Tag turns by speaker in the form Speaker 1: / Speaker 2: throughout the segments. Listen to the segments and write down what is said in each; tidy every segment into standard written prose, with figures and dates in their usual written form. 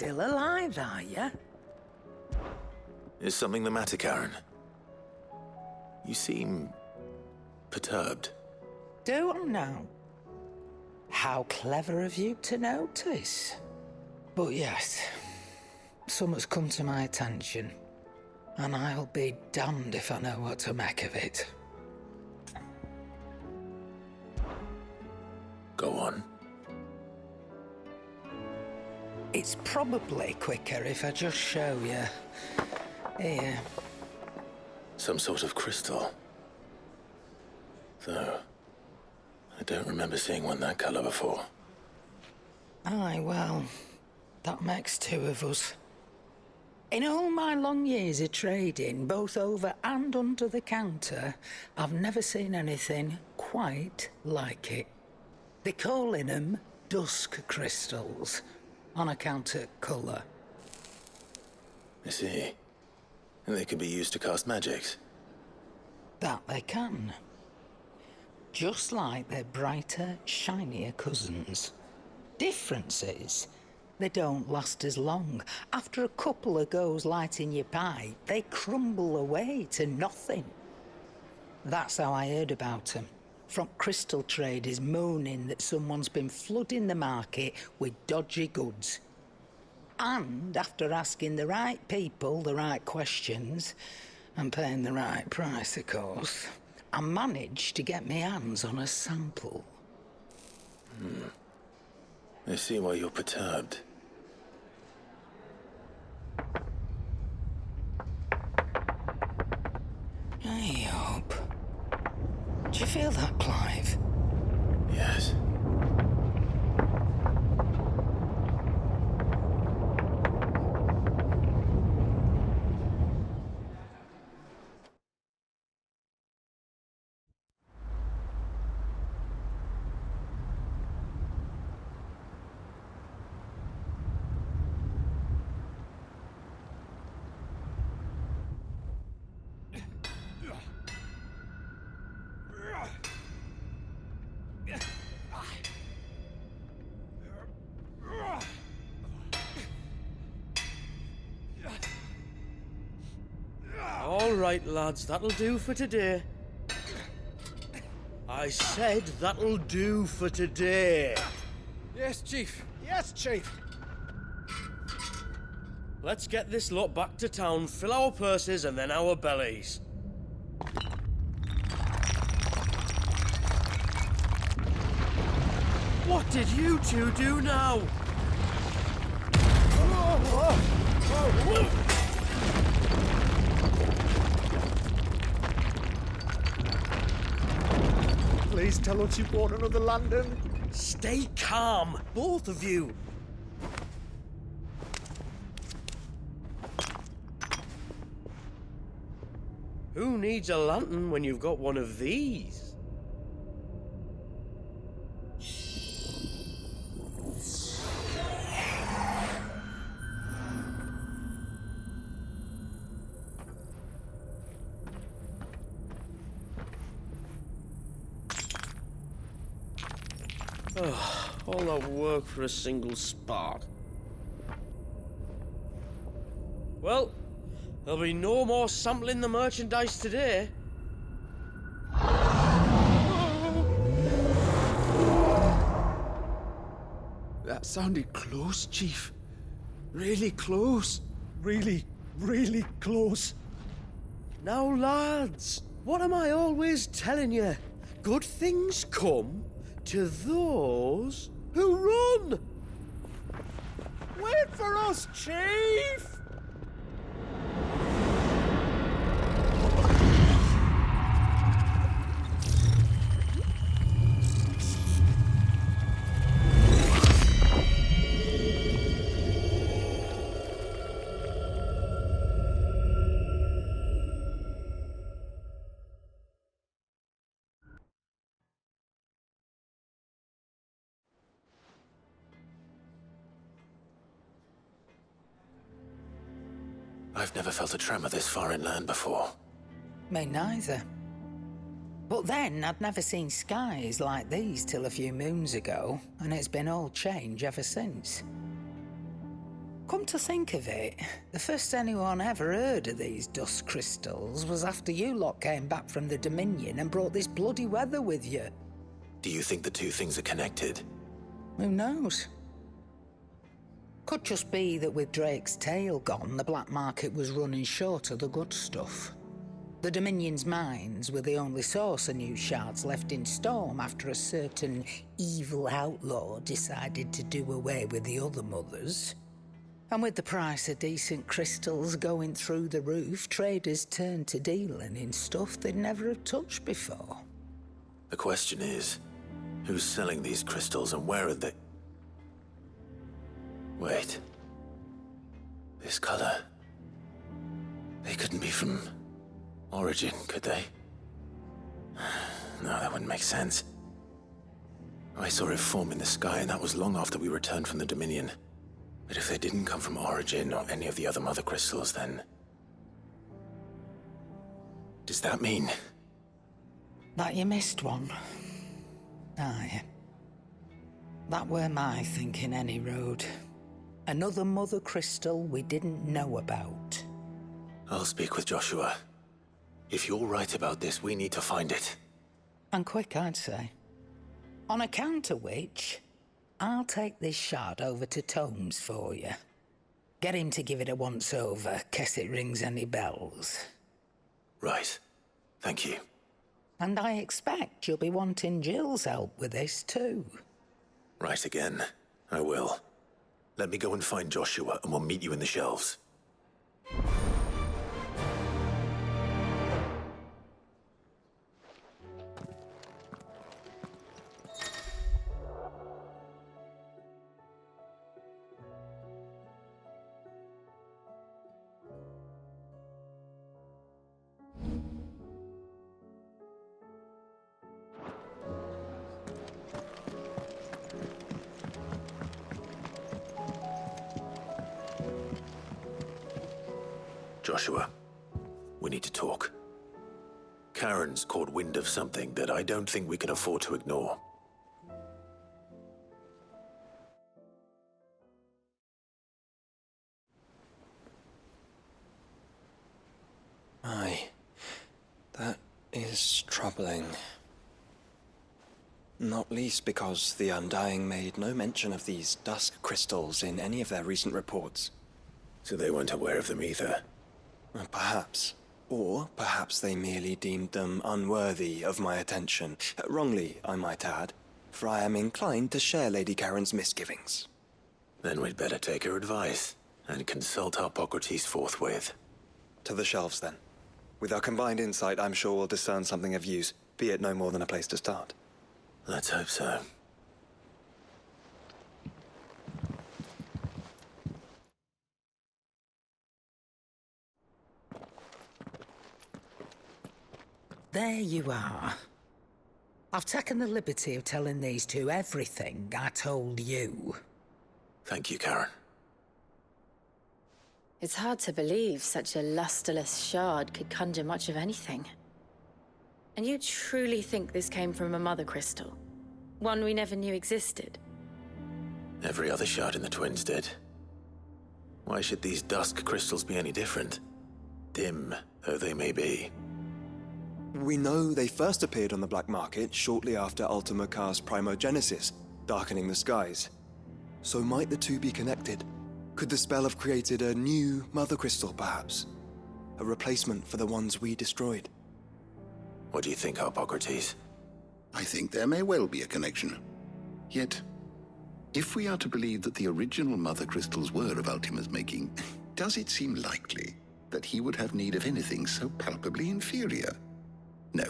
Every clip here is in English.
Speaker 1: still alive, are you?
Speaker 2: Is something the matter, Karen? You seem perturbed.
Speaker 1: Do I now? How clever of you to notice. But yes, something's come to my attention, and I'll be damned if I know what to make of it.
Speaker 2: Go on.
Speaker 1: It's probably quicker if I just show you. Here.
Speaker 2: Some sort of crystal. Though, I don't remember seeing one that colour before.
Speaker 1: Aye, well, that makes two of us. In all my long years of trading, both over and under the counter, I've never seen anything quite like it. They're calling them dusk crystals, on account of colour.
Speaker 2: I see. And they can be used to cast magics.
Speaker 1: That they can. Just like their brighter, shinier cousins. Difference is, they don't last as long. After a couple of goes lighting your pipe, they crumble away to nothing. That's how I heard about them. From crystal traders moaning that someone's been flooding the market with dodgy goods. And after asking the right people the right questions, and paying the right price, of course, I managed to get my hands on a sample.
Speaker 2: I see why you're perturbed.
Speaker 1: I hope. Do you feel that, Clive?
Speaker 2: Yes.
Speaker 3: All right, lads, that'll do for today. I said that'll do for today.
Speaker 4: Yes, Chief. Yes, Chief.
Speaker 3: Let's get this lot back to town, fill our purses and then our bellies. What did you two do now?
Speaker 4: Please tell us you bought another London.
Speaker 3: Stay calm, both of you. Who needs a lantern when you've got one of these? All that work for a single spark. Well, there'll be no more sampling the merchandise today.
Speaker 4: That sounded close, Chief. Really close. Really, really close.
Speaker 3: Now, lads, what am I always telling you? Good things come to those who run.
Speaker 4: Wait for us, Chief!
Speaker 2: I've never felt a tremor this far inland before.
Speaker 1: Me neither. But then, I'd never seen skies like these till a few moons ago, and it's been all change ever since. Come to think of it, the first anyone ever heard of these dust crystals was after you lot came back from the Dominion and brought this bloody weather with you.
Speaker 2: Do you think the two things are connected?
Speaker 1: Who knows? Could just be that with Drake's tail gone, the black market was running short of the good stuff. The Dominion's mines were the only source of new shards left in Storm after a certain evil outlaw decided to do away with the other mothers. And with the price of decent crystals going through the roof, traders turned to dealing in stuff they'd never have touched before.
Speaker 2: The question is, who's selling these crystals and where are they? Wait. This color. They couldn't be from Origin, could they? No, that wouldn't make sense. I saw it form in the sky, and that was long after we returned from the Dominion. But if they didn't come from Origin or any of the other mother crystals, then... does that mean...
Speaker 1: That you missed one? Aye. That were my thinking, any road. Another mother crystal we didn't know about.
Speaker 2: I'll speak with Joshua. If you're right about this, we need to find it.
Speaker 1: And quick, I'd say. On account of which, I'll take this shard over to Tomes for you. Get him to give it a once-over, case it rings any bells.
Speaker 2: Right. Thank you.
Speaker 1: And I expect you'll be wanting Jill's help with this, too.
Speaker 2: Right again. I will. Let me go and find Joshua, and we'll meet you in the shelves. Joshua, we need to talk. Karen's caught wind of something that I don't think we can afford to ignore.
Speaker 5: Aye, that is troubling. Not least because the Undying made no mention of these dusk crystals in any of their recent reports.
Speaker 2: So they weren't aware of them either.
Speaker 5: Perhaps. Or perhaps they merely deemed them unworthy of my attention. Wrongly, I might add, for I am inclined to share Lady Karen's misgivings.
Speaker 2: Then we'd better take her advice and consult Hippocrates forthwith.
Speaker 5: To the shelves, then. With our combined insight, I'm sure we'll discern something of use, be it no more than a place to start.
Speaker 2: Let's hope so.
Speaker 1: There you are. I've taken the liberty of telling these two everything I told you.
Speaker 2: Thank you, Karen.
Speaker 6: It's hard to believe such a lusterless shard could conjure much of anything. And you truly think this came from a mother crystal? One we never knew existed?
Speaker 2: Every other shard in the Twins did. Why should these dusk crystals be any different? Dim though they may be.
Speaker 5: We know they first appeared on the black market shortly after Ultima Car's primogenesis, darkening the skies. So might the two be connected? Could the spell have created a new mother crystal, perhaps? A replacement for the ones we destroyed?
Speaker 2: What do you think, Hippocrates?
Speaker 7: I think there may well be a connection. Yet, if we are to believe that the original mother crystals were of Ultima's making, does it seem likely that he would have need of anything so palpably inferior? No.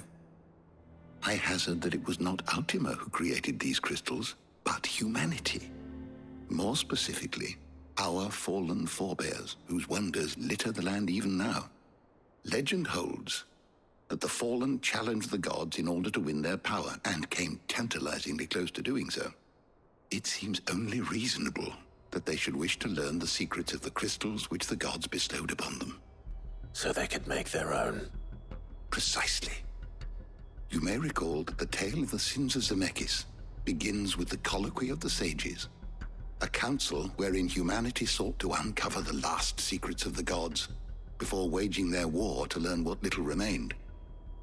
Speaker 7: I hazard that it was not Ultima who created these crystals, but humanity. More specifically, our fallen forebears, whose wonders litter the land even now. Legend holds that the fallen challenged the gods in order to win their power, and came tantalizingly close to doing so. It seems only reasonable that they should wish to learn the secrets of the crystals which the gods bestowed upon them.
Speaker 2: So they could make their own.
Speaker 7: Precisely. You may recall that the tale of the sins of Zemeckis begins with the colloquy of the sages. a council wherein humanity sought to uncover the last secrets of the gods before waging their war to learn what little remained.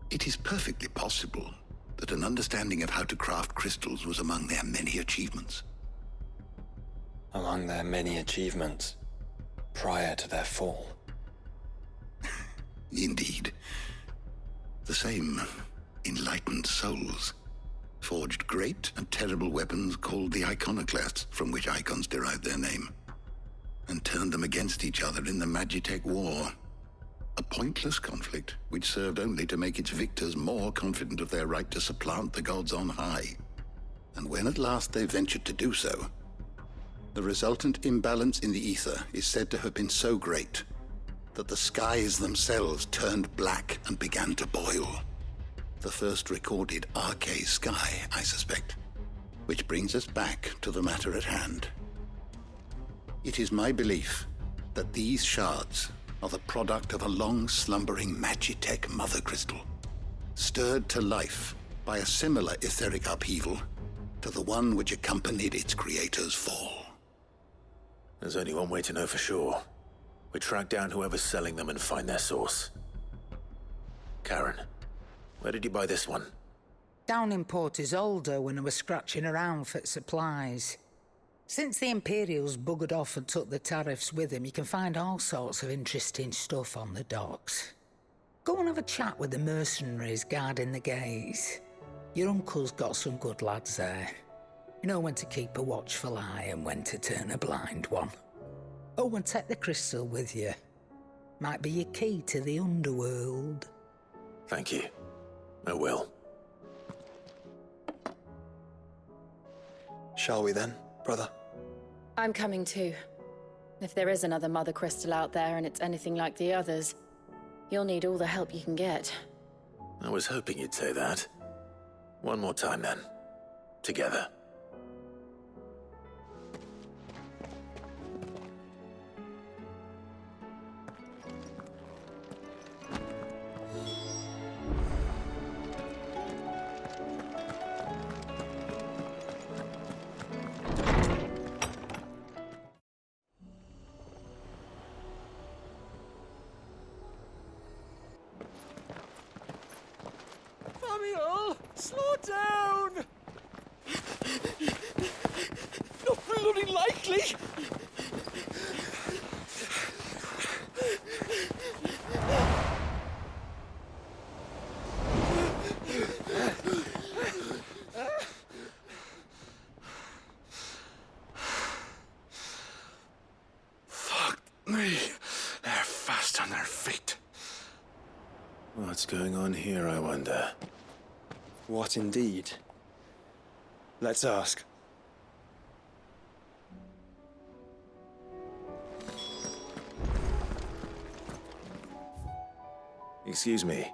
Speaker 7: It is perfectly possible that an understanding of how to craft crystals was among their many achievements.
Speaker 5: Among their many achievements, prior to their fall.
Speaker 7: Indeed. The same enlightened souls forged great and terrible weapons called the iconoclasts, from which icons derived their name, and turned them against each other in the Magitech War. A pointless conflict which served only to make its victors more confident of their right to supplant the gods on high. And when at last they ventured to do so, the resultant imbalance in the ether is said to have been so great that the skies themselves turned black and began to boil. The first recorded arcane sky, I suspect. Which brings us back to the matter at hand. It is my belief that these shards are the product of a long-slumbering Magitech mother crystal, stirred to life by a similar etheric upheaval to the one which accompanied its creator's fall.
Speaker 2: There's only one way to know for sure. We track down whoever's selling them and find their source. Karen, where did you buy this one?
Speaker 1: Down in Port Isolde when I was scratching around for supplies. Since the Imperials buggered off and took the tariffs with them, you can find all sorts of interesting stuff on the docks. Go and have a chat with the mercenaries guarding the gates. Your uncle's got some good lads there. You know when to keep a watchful eye and when to turn a blind one. Oh, and take the crystal with you. Might be your key to the underworld.
Speaker 2: Thank you. I will.
Speaker 5: Shall we then, brother?
Speaker 6: I'm coming too. If there is another mother crystal out there and it's anything like the others, you'll need all the help you can get.
Speaker 2: I was hoping you'd say that. One more time then. Together.
Speaker 4: Slow down! Not bloody likely!
Speaker 2: Fuck me. They're fast on their feet. What's going on here, I wonder?
Speaker 5: What indeed? Let's ask.
Speaker 2: Excuse me.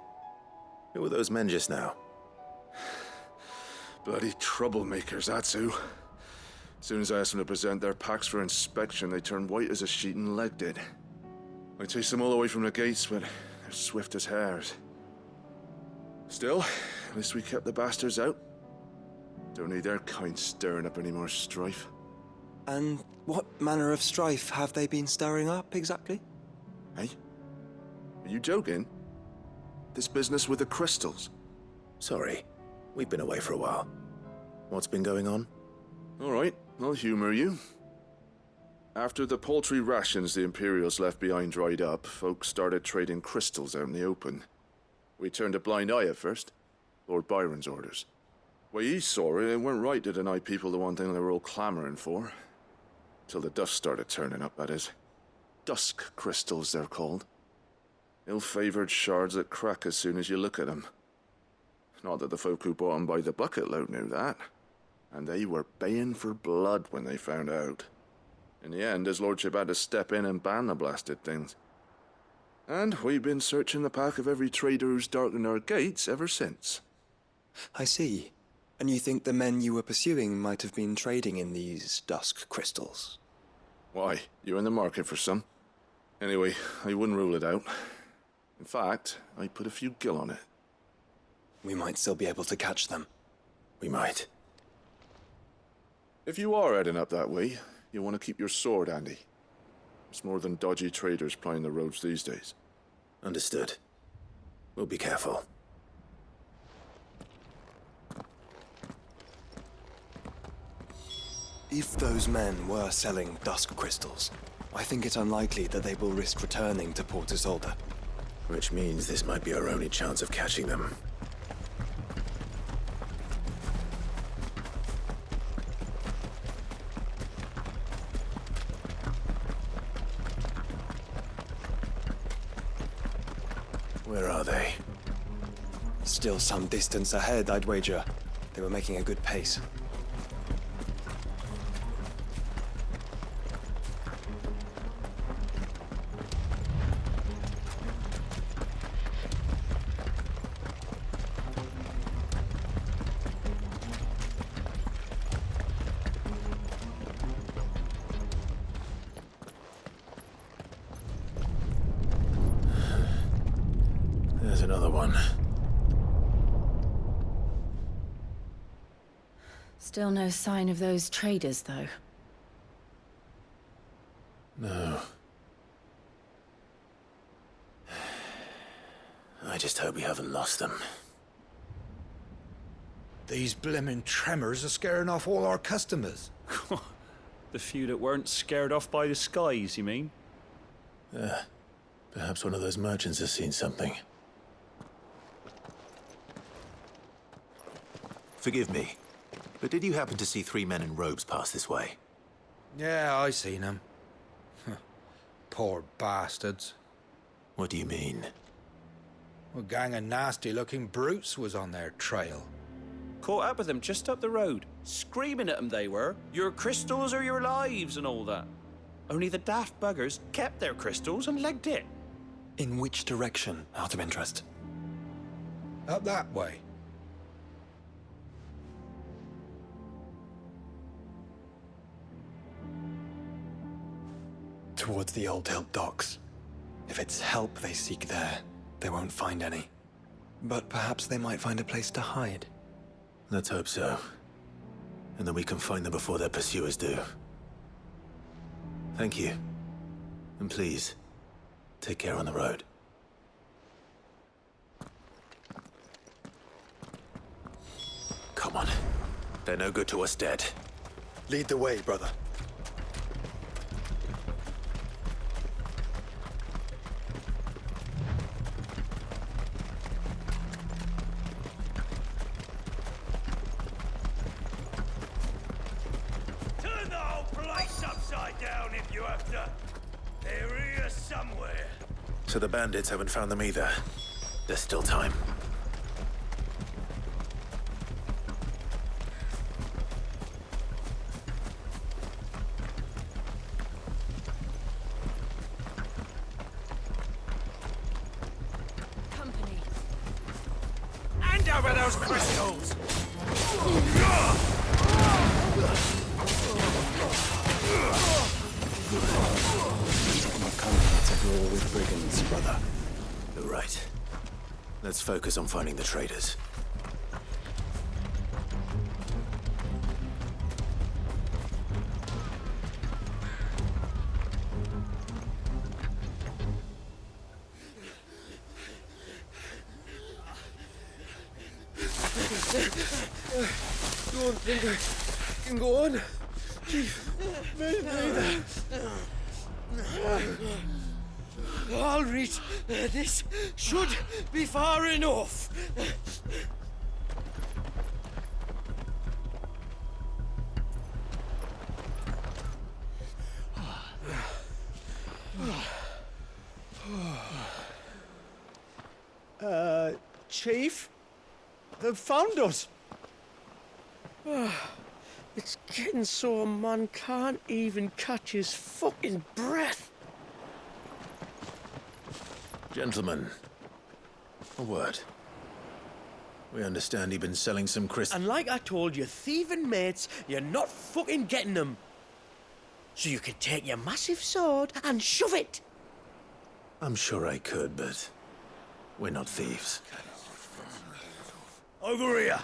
Speaker 2: Who were those men just now?
Speaker 8: Bloody troublemakers, that's who. As soon as I asked them to present their packs for inspection, they turned white as a sheet and legged it. I chased them all away from the gates, but they're swift as hares. Still, at least we kept the bastards out. Don't need their kind stirring up any more strife.
Speaker 5: And what manner of strife have they been stirring up, exactly?
Speaker 8: Hey? Are you joking? This business with the crystals?
Speaker 2: Sorry. We've been away for a while. What's been going on?
Speaker 8: All right, I'll humor you. After the paltry rations the Imperials left behind dried up, folks started trading crystals out in the open. We turned a blind eye at first. Lord Byron's orders. Way he saw it, it weren't right to deny people the one thing they were all clamoring for. Till the dust started turning up, that is. Dusk crystals, they're called. Ill-favored shards that crack as soon as you look at them. Not that the folk who bought them by the bucket load knew that. And they were baying for blood when they found out. In the end, his lordship had to step in and ban the blasted things. And we've been searching the pack of every trader who's darkened our gates ever since.
Speaker 5: I see. And you think the men you were pursuing might have been trading in these dusk crystals?
Speaker 8: Why, you're in the market for some. Anyway, I wouldn't rule it out. In fact, I'd put a few gil on it.
Speaker 5: We might still be able to catch them.
Speaker 2: We might.
Speaker 8: If you are heading up that way, you want to keep your sword handy. It's more than dodgy traders plying the roads these days.
Speaker 2: Understood. We'll be careful.
Speaker 5: If those men were selling dusk crystals, I think it's unlikely that they will risk returning to Port Isolde.
Speaker 2: Which means this might be our only chance of catching them. Where are they?
Speaker 5: Still some distance ahead, I'd wager. They were making a good pace.
Speaker 2: There's another one.
Speaker 6: Still no sign of those traders, though.
Speaker 2: No. I just hope we haven't lost them.
Speaker 9: These blimmin' tremors are scaring off all our customers.
Speaker 10: The few that weren't scared off by the skies, you mean?
Speaker 2: Perhaps one of those merchants has seen something.
Speaker 11: Forgive me, but did you happen to see 3 men in robes pass this way?
Speaker 9: Yeah, I seen them. Poor bastards.
Speaker 2: What do you mean?
Speaker 9: A gang of nasty-looking brutes was on their trail.
Speaker 10: Caught up with them just up the road, screaming at them they were. Your crystals or your lives and all that. Only the daft buggers kept their crystals and legged it.
Speaker 5: In which direction, out of interest?
Speaker 9: Up that way.
Speaker 5: Towards the Old Hill docks. If it's help they seek there, they won't find any. But perhaps they might find a place to hide.
Speaker 2: Let's hope so. And then we can find them before their pursuers do. Thank you. And please, take care on the road. Come on. They're no good to us dead.
Speaker 5: Lead the way, brother.
Speaker 4: Turn the whole place upside down if you have to. They're here somewhere.
Speaker 2: So the bandits haven't found them either. There's still time.
Speaker 6: Company.
Speaker 4: Hand over those crystals!
Speaker 5: Not coming to brawl with brigands, brother.
Speaker 2: You're right. Let's focus on finding the traders.
Speaker 3: Don't think I can go on. Chief, maybe. I'll reach. This should be far enough.
Speaker 4: Chief? They've found us.
Speaker 3: It's getting so a man can't even catch his fucking breath.
Speaker 2: Gentlemen, a word. We understand you've been selling some crystals.
Speaker 3: And like I told your thieving mates, you're not fucking getting them. So you can take your massive sword and shove it.
Speaker 2: I'm sure I could, but we're not thieves.
Speaker 4: Over here.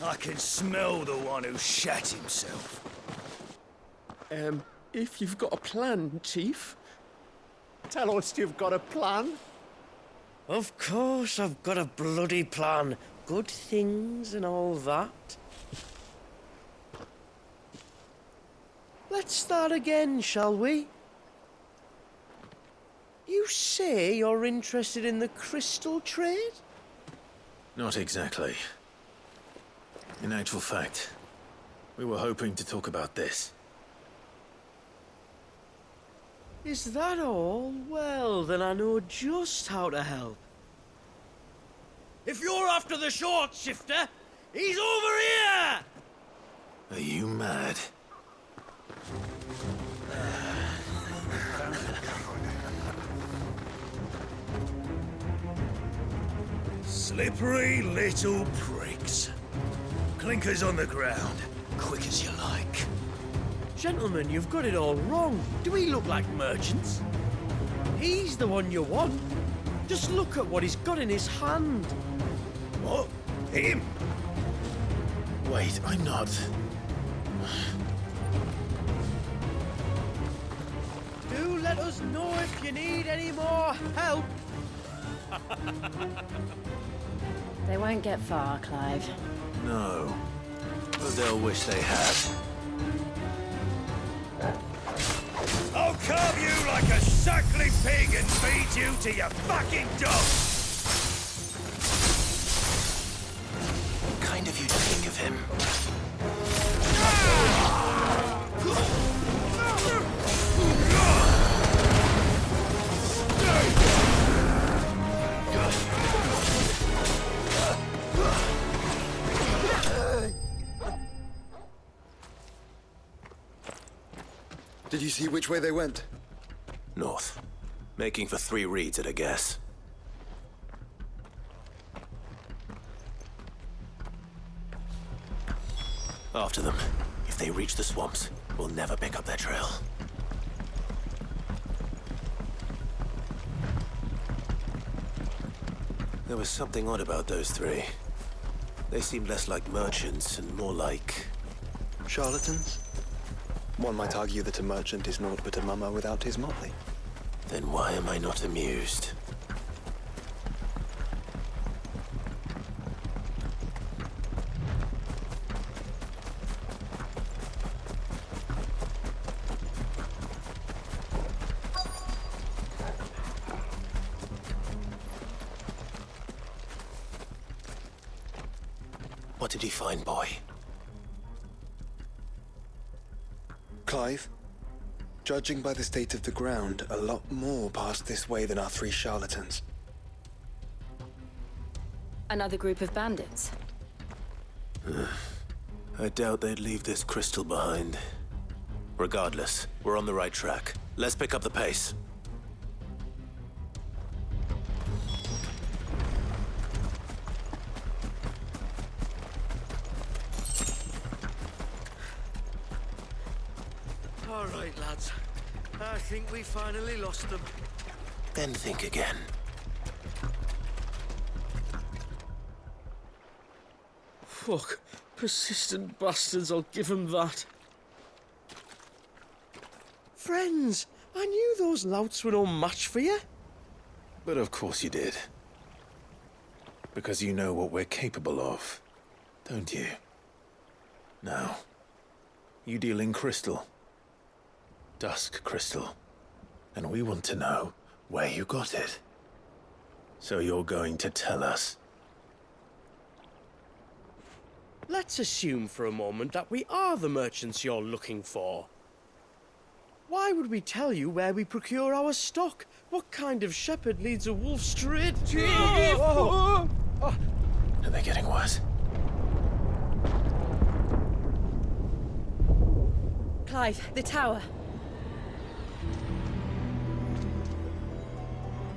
Speaker 4: I can smell the one who shat himself.
Speaker 3: If you've got a plan, Chief.
Speaker 12: Tell us you've got a plan.
Speaker 3: Of course I've got a bloody plan. Good things and all that. Let's start again, shall we? You say you're interested in the crystal trade?
Speaker 2: Not exactly. In actual fact, we were hoping to talk about this.
Speaker 3: Is that all? Well, then I know just how to help. If you're after the short shifter, he's over here!
Speaker 2: Are you mad?
Speaker 4: Slippery little pricks. Clinkers on the ground, quick as you like.
Speaker 3: Gentlemen, you've got it all wrong. Do we look like merchants? He's the one you want. Just look at what he's got in his hand.
Speaker 4: What? Him?
Speaker 2: Wait, I'm not.
Speaker 3: Do let us know if you need any more help.
Speaker 6: They won't get far, Clive.
Speaker 2: No. But they'll wish they had.
Speaker 4: I'll carve you like a suckling pig and feed you to your fucking dog!
Speaker 2: What kind of you to think of him?
Speaker 5: Did you see which way they went?
Speaker 2: North. Making for 3 reads at a guess. After them. If they reach the swamps, we'll never pick up their trail. There was something odd about those 3. They seemed less like merchants and more like...
Speaker 5: Charlatans? One might argue that a merchant is naught but a mummer without his motley.
Speaker 2: Then why am I not amused? What did he find, boy?
Speaker 5: Clive, judging by the state of the ground, a lot more passed this way than our 3 charlatans.
Speaker 6: Another group of bandits?
Speaker 2: I doubt they'd leave this crystal behind. Regardless, we're on the right track. Let's pick up the pace.
Speaker 3: All right, lads. I think we finally lost them.
Speaker 2: Then think again.
Speaker 3: Fuck. Persistent bastards, I'll give them that. Friends, I knew those louts were no match for you.
Speaker 2: But of course you did. Because you know what we're capable of, don't you? Now, you deal in crystal. Dusk crystal. And we want to know where you got it. So you're going to tell us.
Speaker 3: Let's assume for a moment that we are the merchants you're looking for. Why would we tell you where we procure our stock? What kind of shepherd leads a wolf straight?
Speaker 2: Are they getting worse?
Speaker 6: Clive, the tower.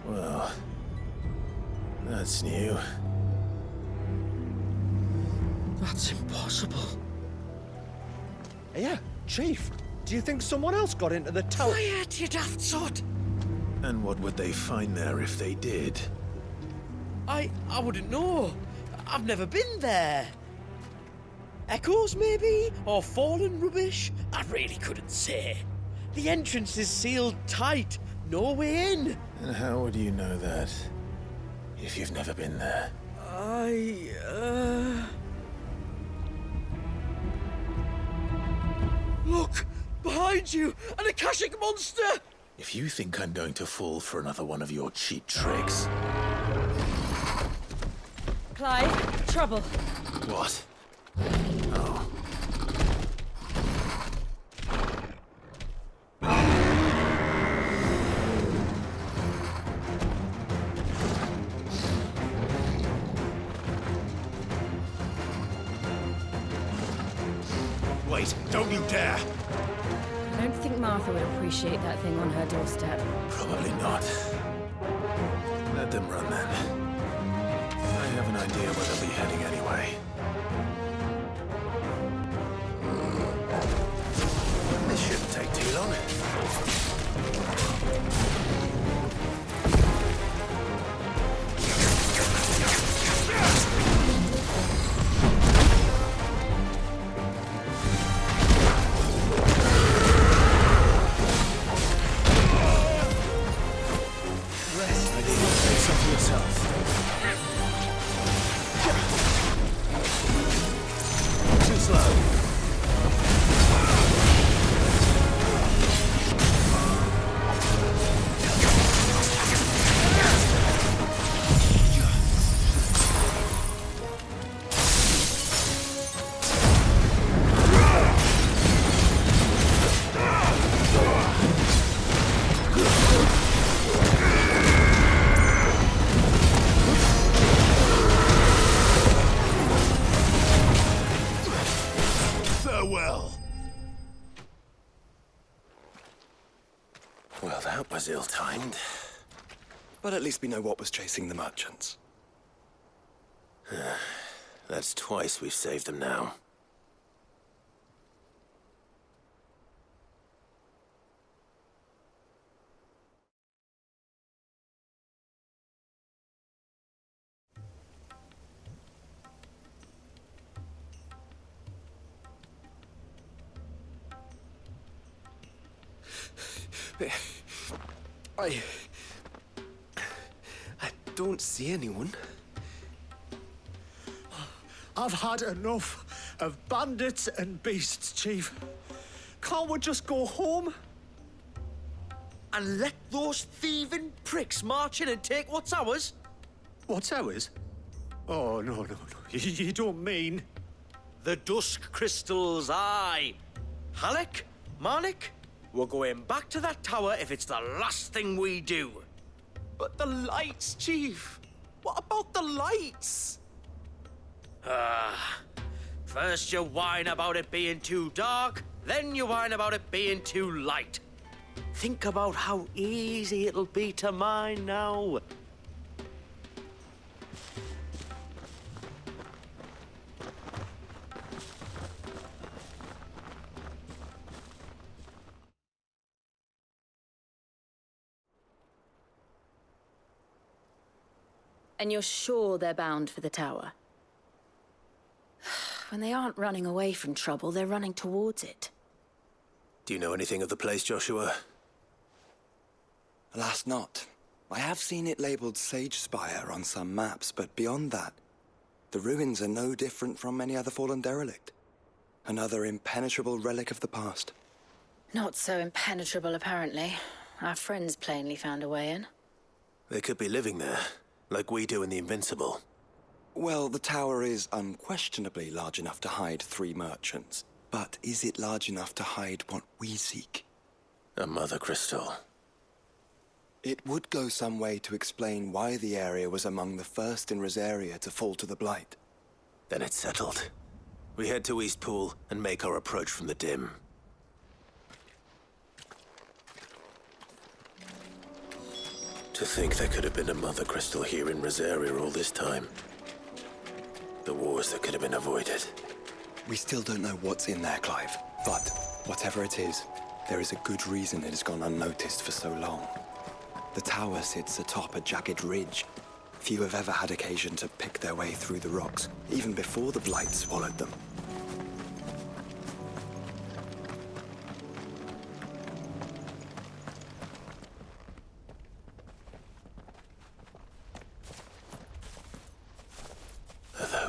Speaker 2: Well, that's new.
Speaker 3: That's impossible.
Speaker 12: Yeah, Chief. Do you think someone else got into the tower?
Speaker 3: Quiet, you daft sod!
Speaker 2: And what would they find there if they did?
Speaker 3: I wouldn't know. I've never been there. Echoes, maybe? Or fallen rubbish? I really couldn't say. The entrance is sealed tight. No way in.
Speaker 2: And how would you know that if you've never been there?
Speaker 3: Look! Behind you! An Akashic monster!
Speaker 2: If you think I'm going to fall for another one of your cheap tricks...
Speaker 6: Clive, trouble.
Speaker 2: What? Oh.
Speaker 4: Wait, don't you dare!
Speaker 6: I don't think Martha would appreciate that thing on her doorstep.
Speaker 2: Probably not. Let them run then. I have an idea where they'll be heading anyway. This shouldn't take too long. Well, that was ill-timed.
Speaker 5: But at least we know what was chasing the merchants.
Speaker 2: That's twice we've saved them now.
Speaker 12: I don't see anyone. I've had enough of bandits and beasts, Chief. Can't we just go home?
Speaker 3: And let those thieving pricks march in and take what's ours?
Speaker 12: What's ours? Oh, no. You don't mean...
Speaker 3: The dusk crystals, aye. Halleck, Marnik, we're going back to that tower if it's the last thing we do.
Speaker 12: But the lights, Chief. What about the lights?
Speaker 3: First you whine about it being too dark, then you whine about it being too light. Think about how easy it'll be to mine now.
Speaker 6: And you're sure they're bound for the tower? When they aren't running away from trouble, they're running towards it.
Speaker 2: Do you know anything of the place, Joshua?
Speaker 5: Alas, not. I have seen it labelled Sage Spire on some maps, but beyond that, the ruins are no different from any other fallen derelict. Another impenetrable relic of the past.
Speaker 6: Not so impenetrable, apparently. Our friends plainly found a way in.
Speaker 2: They could be living there, like we do in the Invincible.
Speaker 5: Well, the tower is unquestionably large enough to hide 3 merchants. But is it large enough to hide what we seek?
Speaker 2: A mother crystal.
Speaker 5: It would go some way to explain why the area was among the first in Rosaria to fall to the Blight.
Speaker 2: Then it's settled. We head to Eastpool and make our approach from the dim. To think there could have been a mother crystal here in Rosaria all this time. The wars that could have been avoided.
Speaker 5: We still don't know what's in there, Clive. But whatever it is, there is a good reason it has gone unnoticed for so long. The tower sits atop a jagged ridge. Few have ever had occasion to pick their way through the rocks, even before the Blight swallowed them.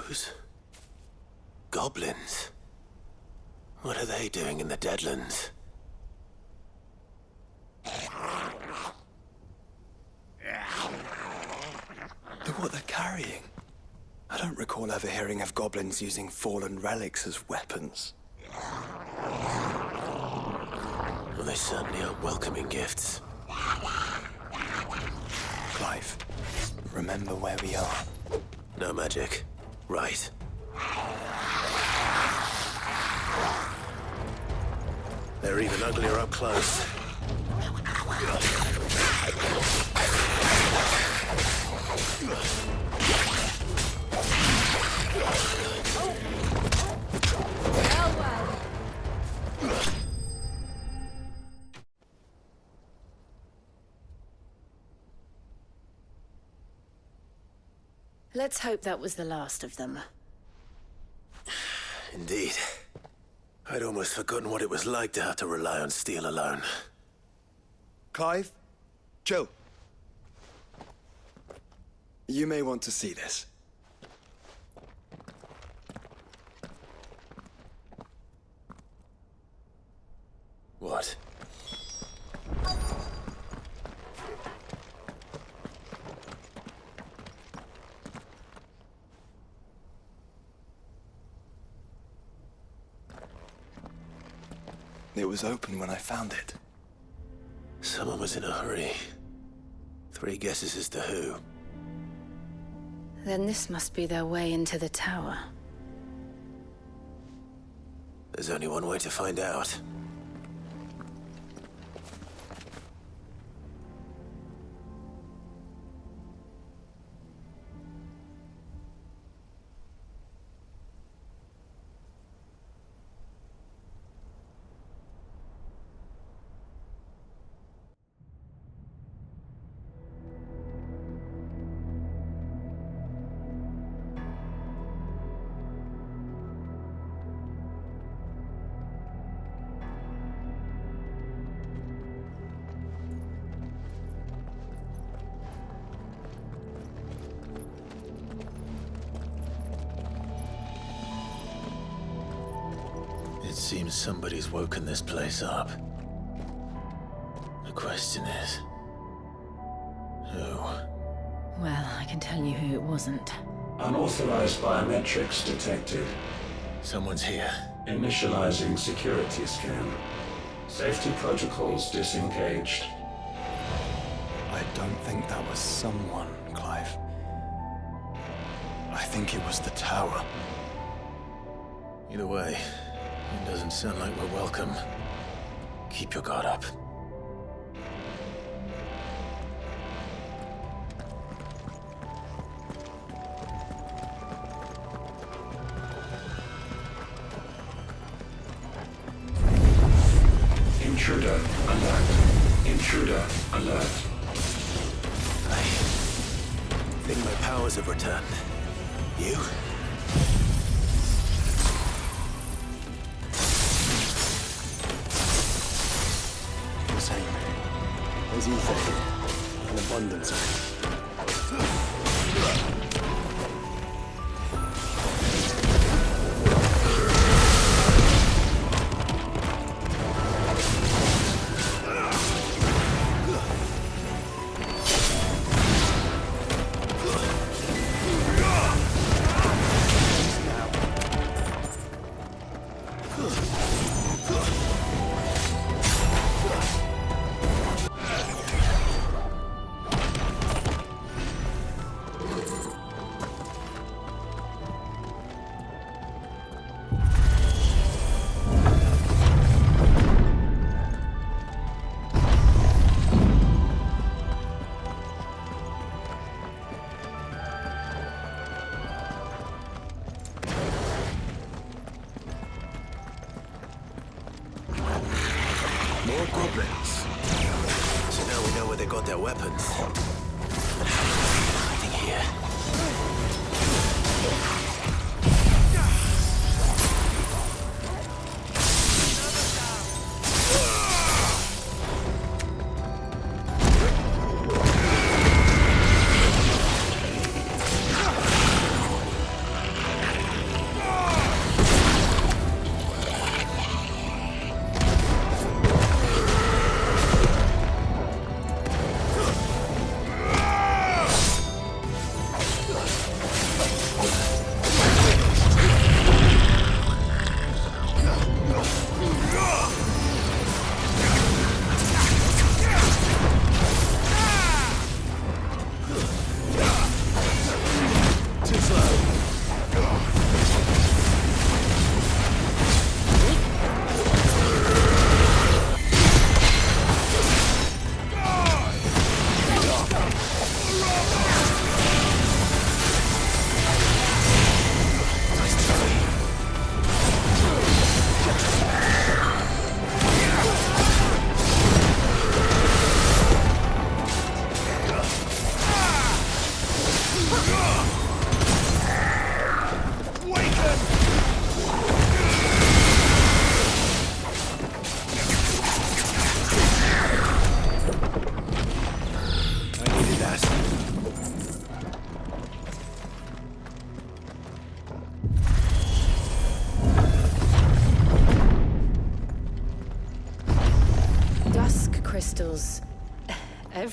Speaker 2: Those goblins. What are they doing in the Deadlands?
Speaker 5: Look what they're carrying. I don't recall ever hearing of goblins using fallen relics as weapons.
Speaker 2: Well, they certainly aren't welcoming gifts.
Speaker 5: Clive, remember where we are.
Speaker 2: No magic. Right. They're even uglier up close.
Speaker 6: Let's hope that was the last of them.
Speaker 2: Indeed. I'd almost forgotten what it was like to have to rely on steel alone.
Speaker 5: Clive, Joe. You may want to see this.
Speaker 2: What?
Speaker 5: It was open when I found it.
Speaker 2: Someone was in a hurry. 3 guesses as to who.
Speaker 6: Then this must be their way into the tower.
Speaker 2: There's only one way to find out. It seems somebody's woken this place up. The question is, who?
Speaker 6: Well, I can tell you who it wasn't.
Speaker 13: Unauthorized biometrics detected.
Speaker 2: Someone's here.
Speaker 13: Initializing security scan. Safety protocols disengaged.
Speaker 5: I don't think that was someone, Clive. I think it was the tower.
Speaker 2: Either way, it doesn't sound like we're welcome. Keep your guard up.
Speaker 13: Intruder alert. Intruder alert.
Speaker 2: I think my powers have returned. You?
Speaker 5: The same. There's ether here. An abundance of it.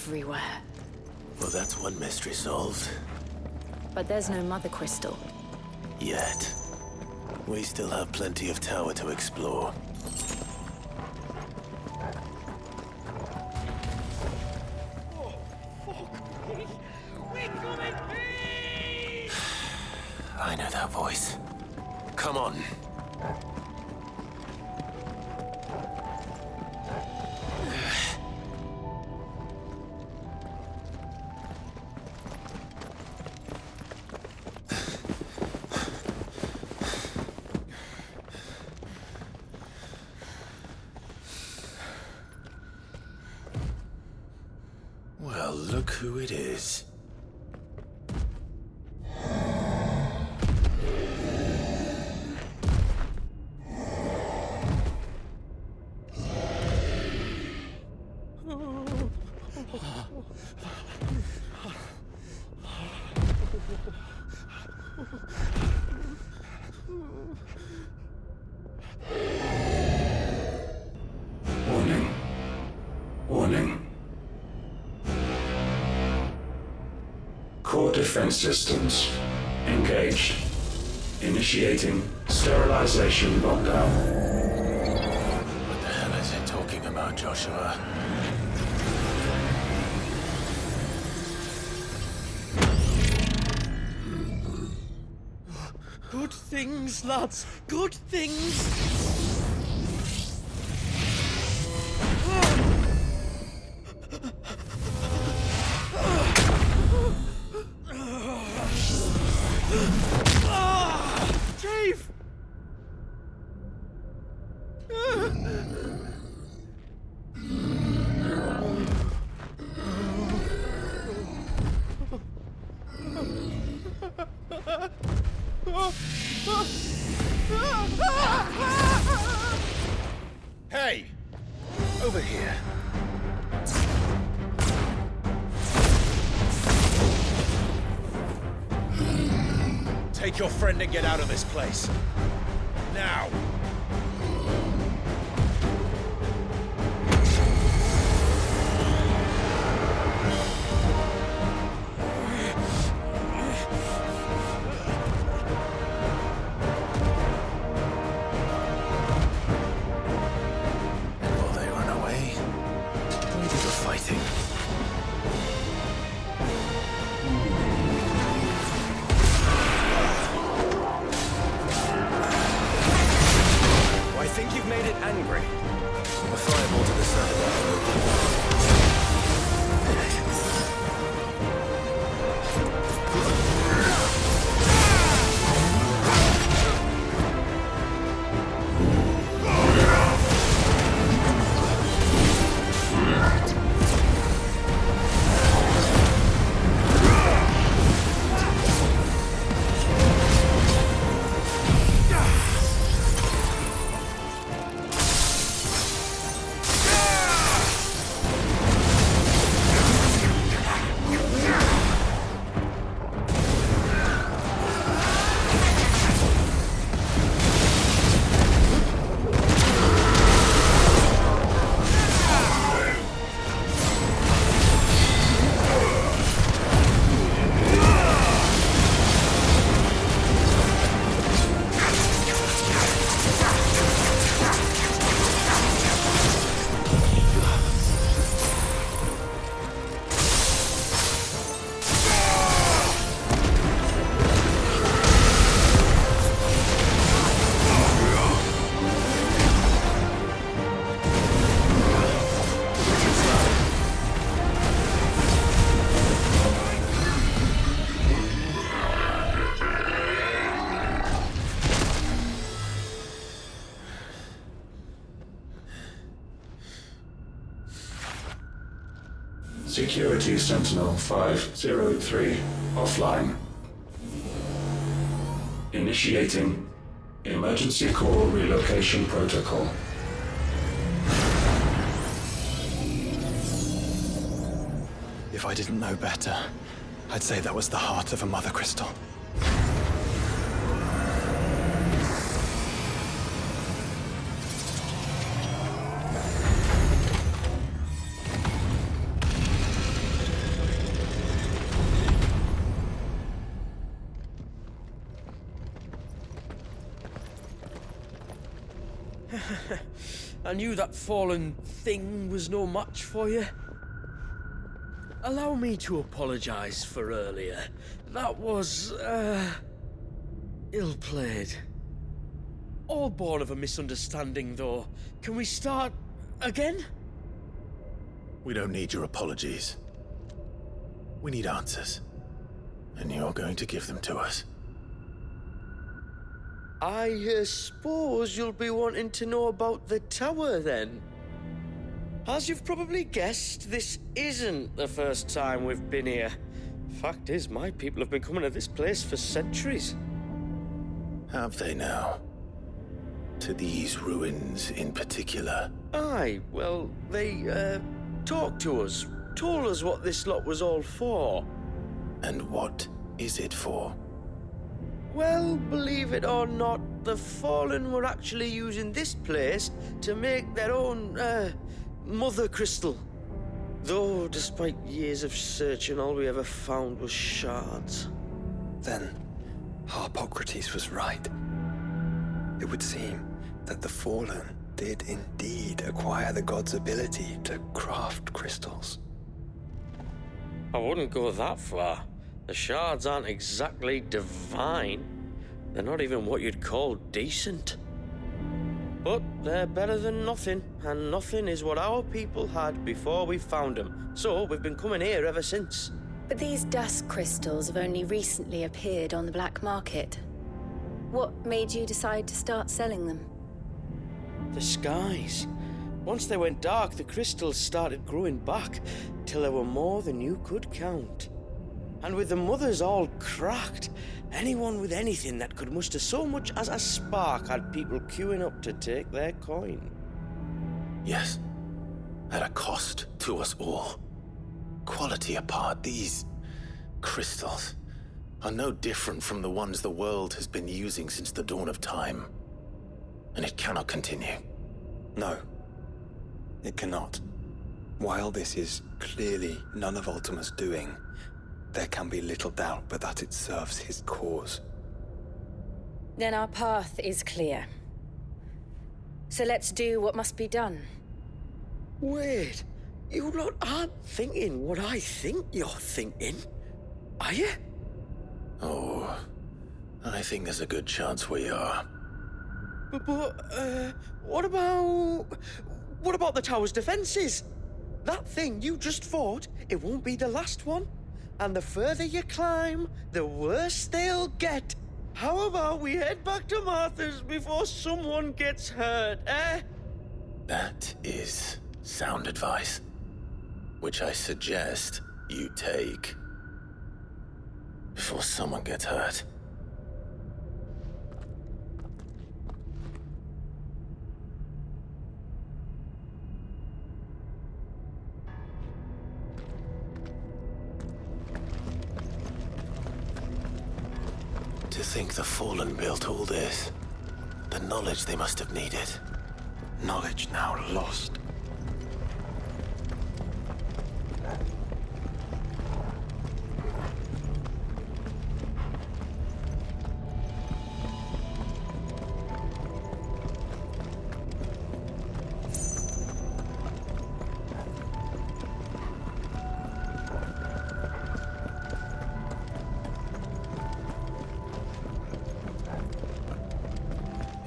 Speaker 6: everywhere.
Speaker 2: Well, that's one mystery solved.
Speaker 6: But there's no mother crystal.
Speaker 2: Yet. We still have plenty of tower to explore. I know that voice. Come on. Well, look who it is.
Speaker 13: Warning. Warning. Core defense systems engaged. Initiating sterilization lockdown.
Speaker 2: What the hell is it talking about, Joshua?
Speaker 3: Good things, lads. Good things. Chief!
Speaker 9: Hey! Over here. Take your friend and get out of this place. Now!
Speaker 2: And while they run away, we do the fighting.
Speaker 14: I think you've made it angry.
Speaker 2: A fireball to the side.
Speaker 13: Security Sentinel 503 offline. Initiating emergency core relocation protocol.
Speaker 5: If I didn't know better, I'd say that was the heart of a mother crystal.
Speaker 3: I knew that fallen thing was no match for you. Allow me to apologize for earlier. That was, ill-played. All born of a misunderstanding, though. Can we start again?
Speaker 2: We don't need your apologies. We need answers. And you're going to give them to us.
Speaker 3: I suppose you'll be wanting to know about the tower, then. As you've probably guessed, this isn't the first time we've been here. Fact is, my people have been coming to this place for centuries.
Speaker 2: Have they now? To these ruins in particular?
Speaker 3: Aye, well, they, talked to us, told us what this lot was all for.
Speaker 2: And what is it for?
Speaker 3: Well, believe it or not, the Fallen were actually using this place to make their own, mother crystal. Though, despite years of searching, all we ever found was shards.
Speaker 5: Then, Harpocrates was right. It would seem that the Fallen did indeed acquire the god's ability to craft crystals.
Speaker 3: I wouldn't go that far. The shards aren't exactly divine. They're not even what you'd call decent. But they're better than nothing, and nothing is what our people had before we found them. So we've been coming here ever since.
Speaker 6: But these dust crystals have only recently appeared on the black market. What made you decide to start selling them?
Speaker 3: The skies. Once they went dark, the crystals started growing back, till there were more than you could count. And with the mothers all cracked, anyone with anything that could muster so much as a spark had people queuing up to take their coin.
Speaker 2: Yes, at a cost to us all. Quality apart, these crystals are no different from the ones the world has been using since the dawn of time. And it cannot continue.
Speaker 5: No, it cannot. While this is clearly none of Ultima's doing, there can be little doubt but that it serves his cause.
Speaker 6: Then our path is clear. So let's do what must be done.
Speaker 3: Wait, you lot aren't thinking what I think you're thinking, are you?
Speaker 2: Oh, I think there's a good chance we are.
Speaker 3: But, what about the tower's defenses? That thing you just fought, it won't be the last one. And the further you climb, the worse they'll get. How about we head back to Martha's before someone gets hurt, eh?
Speaker 2: That is sound advice, which I suggest you take before someone gets hurt. To think the Fallen built all this. The knowledge they must have needed.
Speaker 5: Knowledge now lost.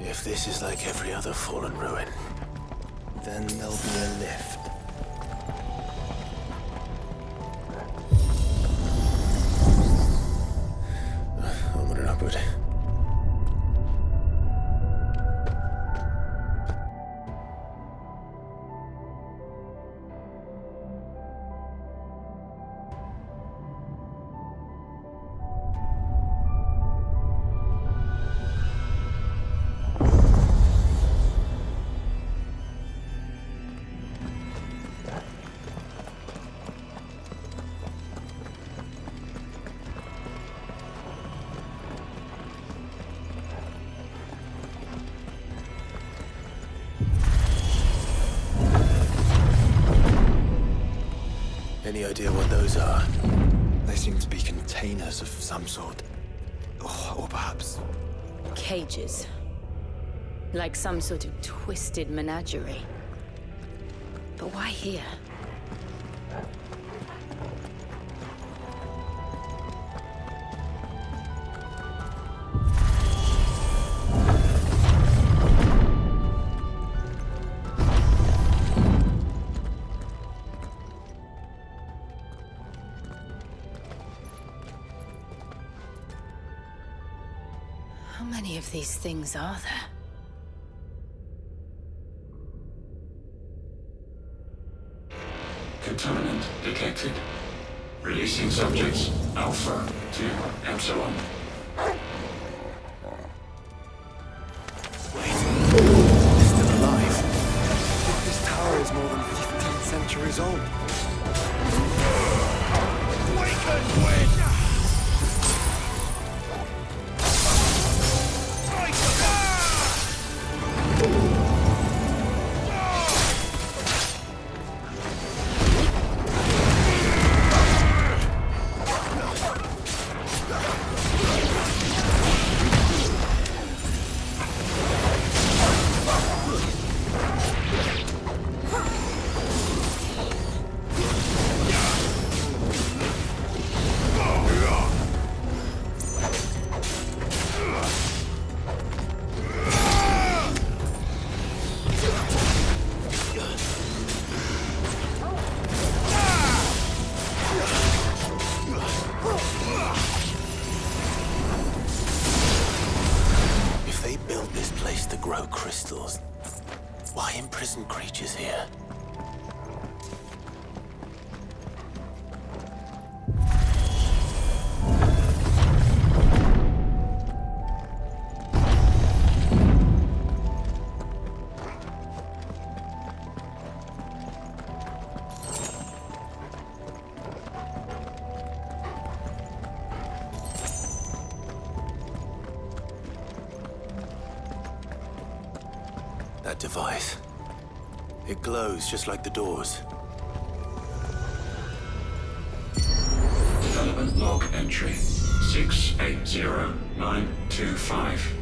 Speaker 2: If this is like every other Fallen ruin,
Speaker 5: then there'll be a lift.
Speaker 2: Hombre upward. Any idea what those are?
Speaker 5: They seem to be containers of some sort. Or perhaps...
Speaker 6: Cages. Like some sort of twisted menagerie. But why here? How many of these things are there?
Speaker 13: Contaminant detected. Releasing subjects Alpha to Epsilon.
Speaker 5: Still alive. This tower is more than 15 centuries old.
Speaker 4: Awaken, wind!
Speaker 2: crystals. Why imprison creatures here? That device. It glows just like the doors.
Speaker 13: Development log entry 680925.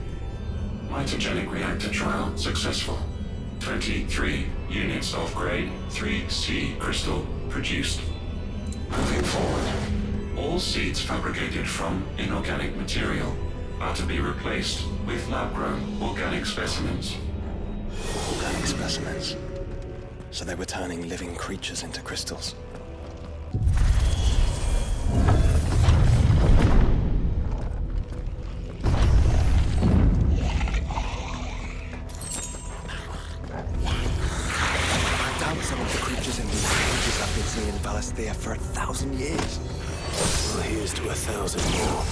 Speaker 13: Mitogenic reactor trial successful. 23 units of grade 3C crystal produced. Moving forward, all seeds fabricated from inorganic material are to be replaced with lab-grown organic specimens.
Speaker 5: Organic specimens. So they were turning living creatures into crystals. I doubt some of the creatures in these cages have been seen in Valisthea for 1,000 years.
Speaker 2: Well, here's to 1,000 more.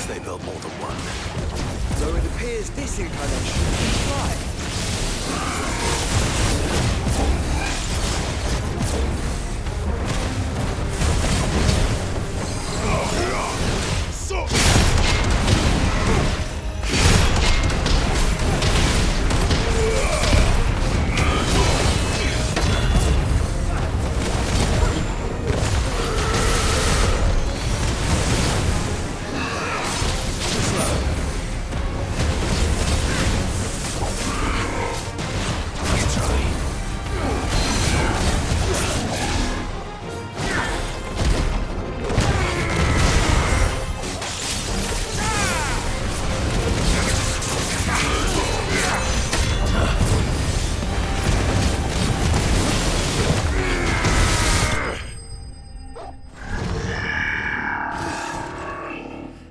Speaker 2: They built more than one.
Speaker 5: So it appears this incarnation is right.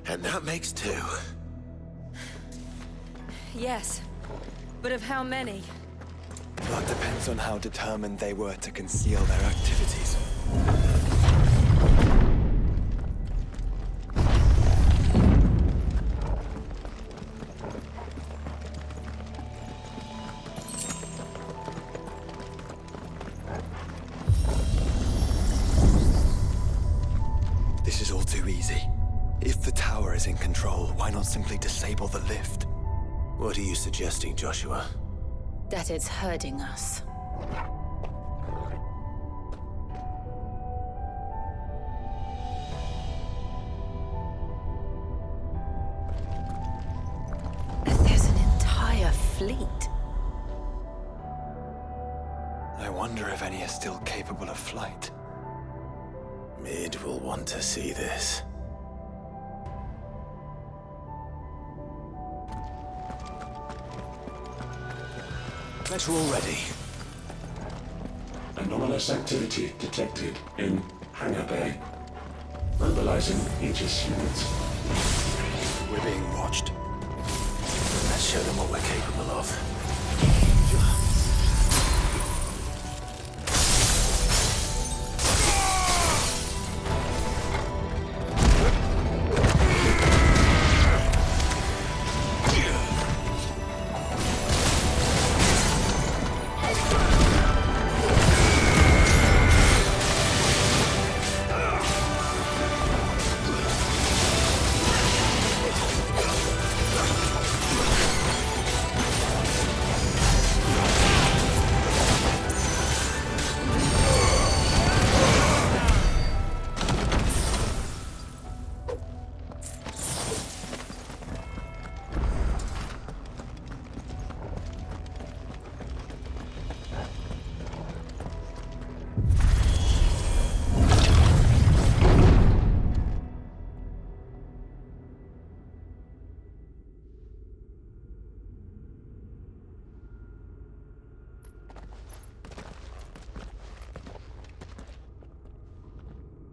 Speaker 2: And that makes two.
Speaker 6: yes. But of how many?
Speaker 5: That depends on how determined they were to conceal their activities. This is all too easy. If the tower is in control, why not simply disable the lift?
Speaker 11: What are you suggesting, Joshua?
Speaker 6: That it's hurting us. There's an entire fleet.
Speaker 5: I wonder if any are still capable of flight.
Speaker 2: Mid will want to see this.
Speaker 11: Better already.
Speaker 13: Anomalous activity detected in Hangar Bay. Mobilizing Aegis units.
Speaker 5: We're being watched.
Speaker 2: Let's show them what we're capable of.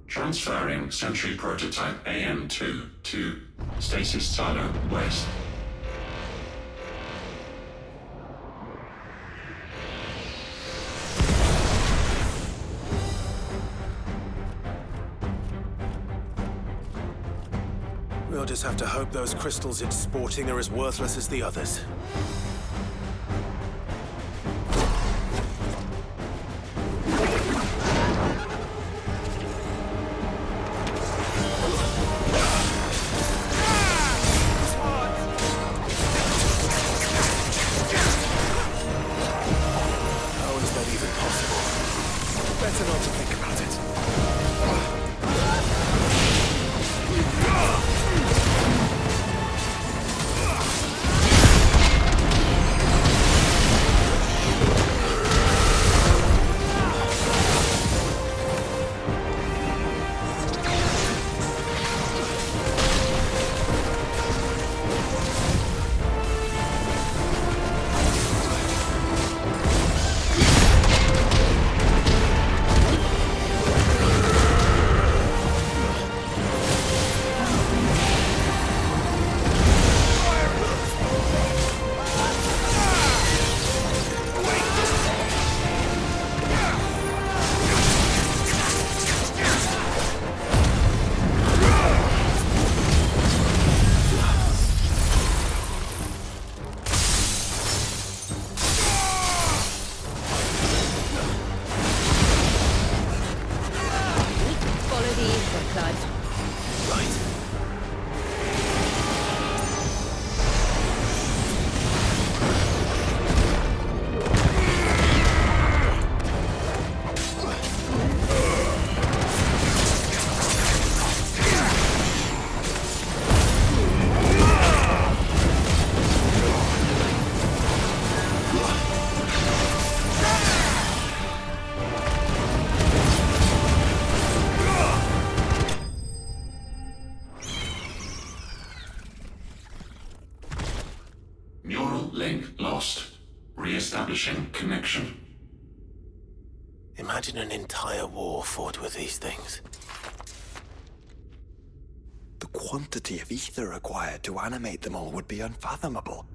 Speaker 13: Transferring Sentry Prototype AM2 to Stasis Silo West.
Speaker 11: We'll just have to hope those crystals it's sporting are as worthless as the others.
Speaker 13: Re-establishing connection.
Speaker 2: Imagine an entire war fought with these things.
Speaker 5: The quantity of ether required to animate them all would be unfathomable.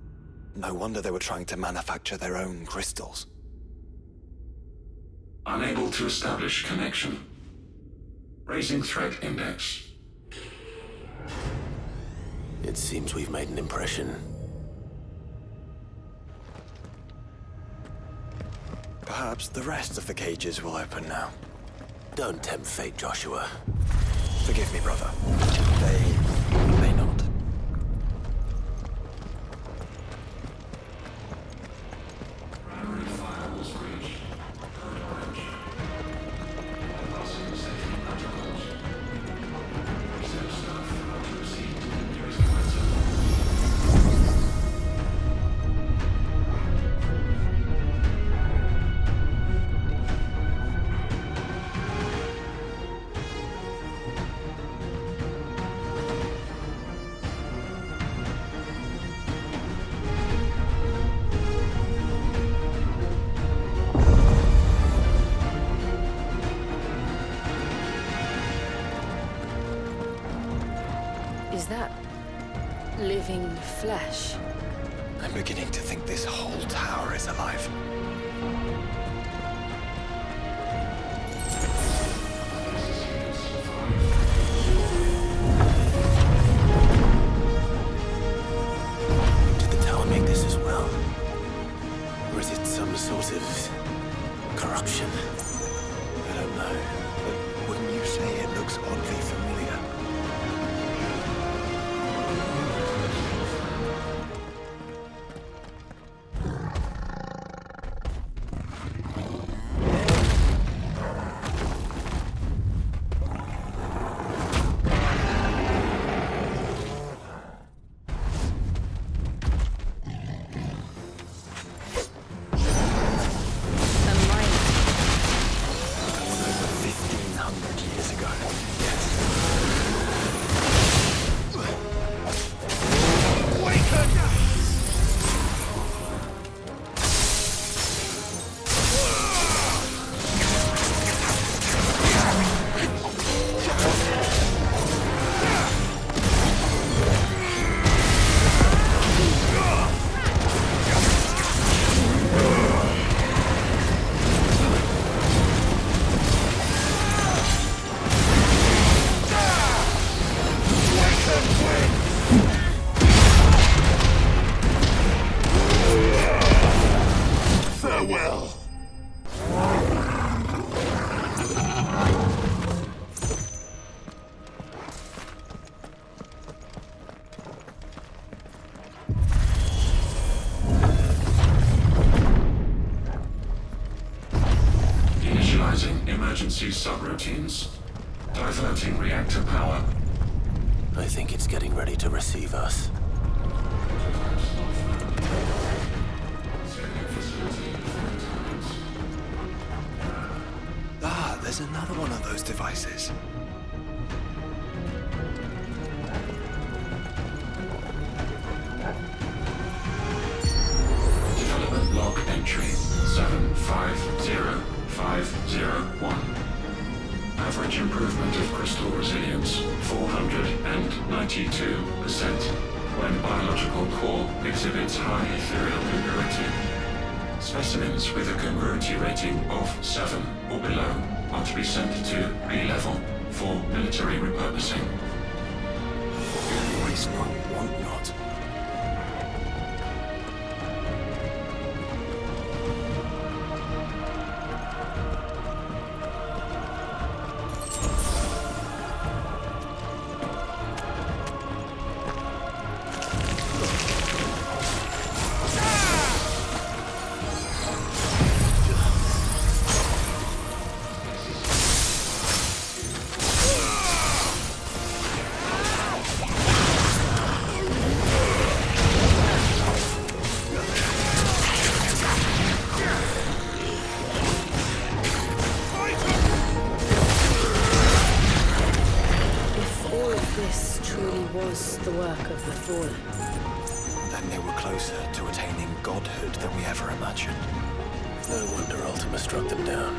Speaker 5: No wonder they were trying to manufacture their own crystals.
Speaker 13: Unable to establish connection. Raising threat index.
Speaker 2: It seems we've made an impression.
Speaker 5: Perhaps the rest of the cages will open now.
Speaker 2: Don't tempt fate, Joshua.
Speaker 5: Forgive me, brother. They may not.
Speaker 6: Is that living flesh?
Speaker 5: I'm beginning to think this whole tower is alive.
Speaker 2: Did the tower make this as well? Or is it some sort of corruption?
Speaker 5: I don't know, but wouldn't you say it looks oddly familiar?
Speaker 13: Emergency subroutines. Diverting reactor power.
Speaker 2: I think it's getting ready to receive us.
Speaker 5: Ah, there's another one of those devices.
Speaker 13: Development log entry 750501. Average improvement of crystal resilience 492% when biological core exhibits high ethereal congruity. Specimens with a congruity rating of 7 or below are to be sent to B level for military repurposing.
Speaker 5: Always not, want not.
Speaker 6: The work of the Fallen.
Speaker 5: Then they were closer to attaining godhood than we ever imagined.
Speaker 2: No wonder Ultima struck them down.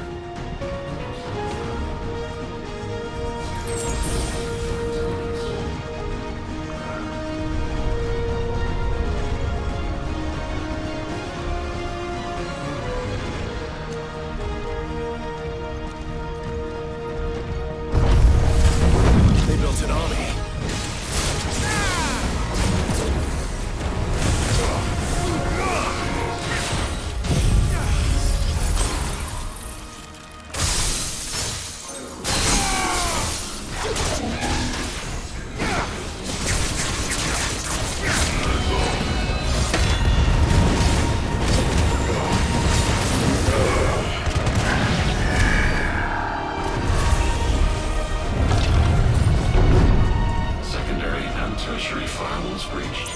Speaker 13: century firewalls breached.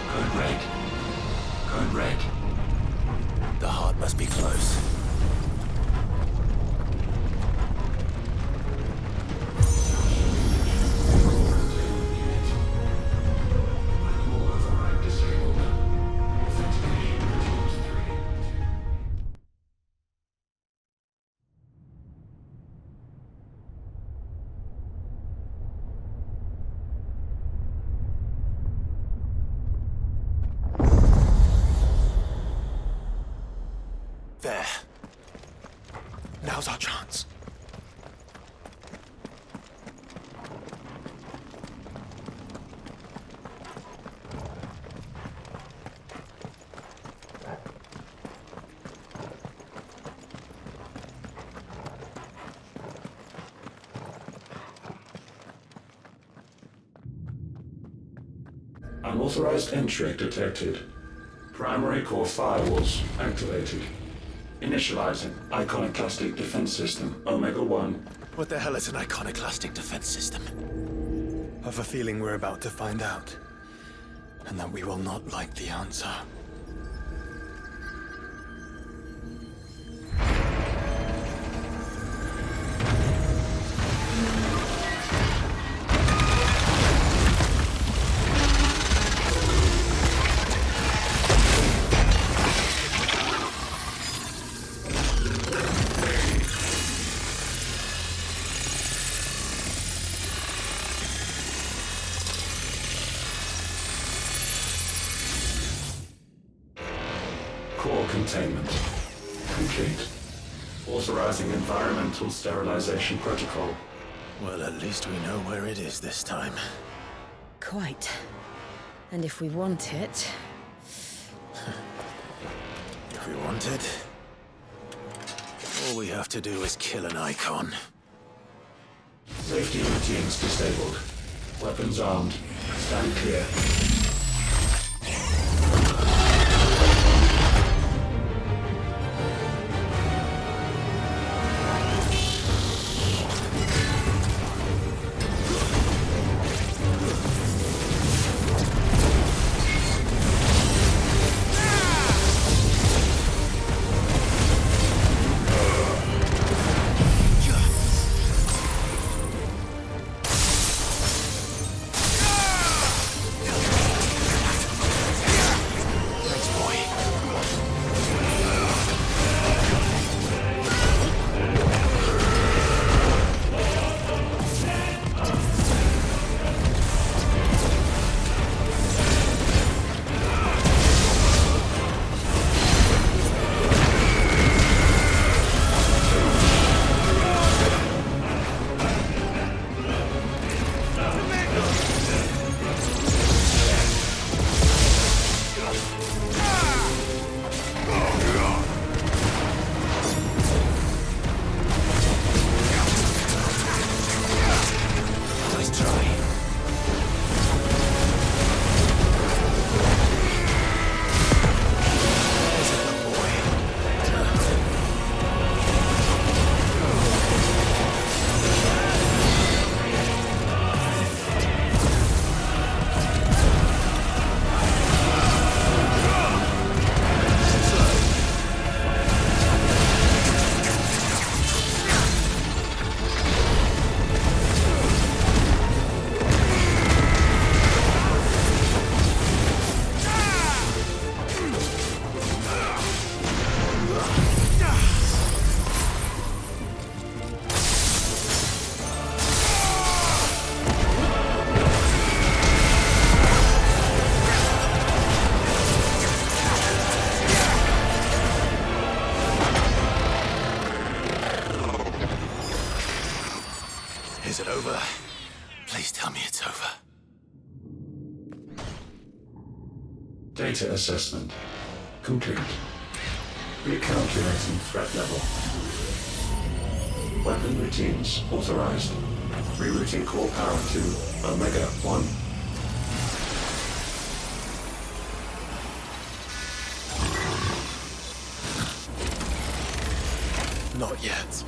Speaker 13: Code red. Code red.
Speaker 11: The heart must be close.
Speaker 12: There. Now's our chance.
Speaker 13: Unauthorized entry detected. Primary core firewalls activated. Initializing iconoclastic defense system Omega-1.
Speaker 12: What the hell is an iconoclastic defense system? I've a feeling we're about to find out. And that we will not like the answer.
Speaker 13: Core containment complete. Authorizing environmental sterilization protocol.
Speaker 2: Well, at least we know where it is this time.
Speaker 6: Quite. And if we want it...
Speaker 2: If we want it, all we have to do is kill an icon.
Speaker 13: Safety routines disabled. Weapons armed. Stand clear.
Speaker 2: Is it over? Please tell me it's over.
Speaker 13: Data assessment complete. Recalculating threat level. Weapon routines authorized. Rerouting core power to Omega-1.
Speaker 12: Not yet.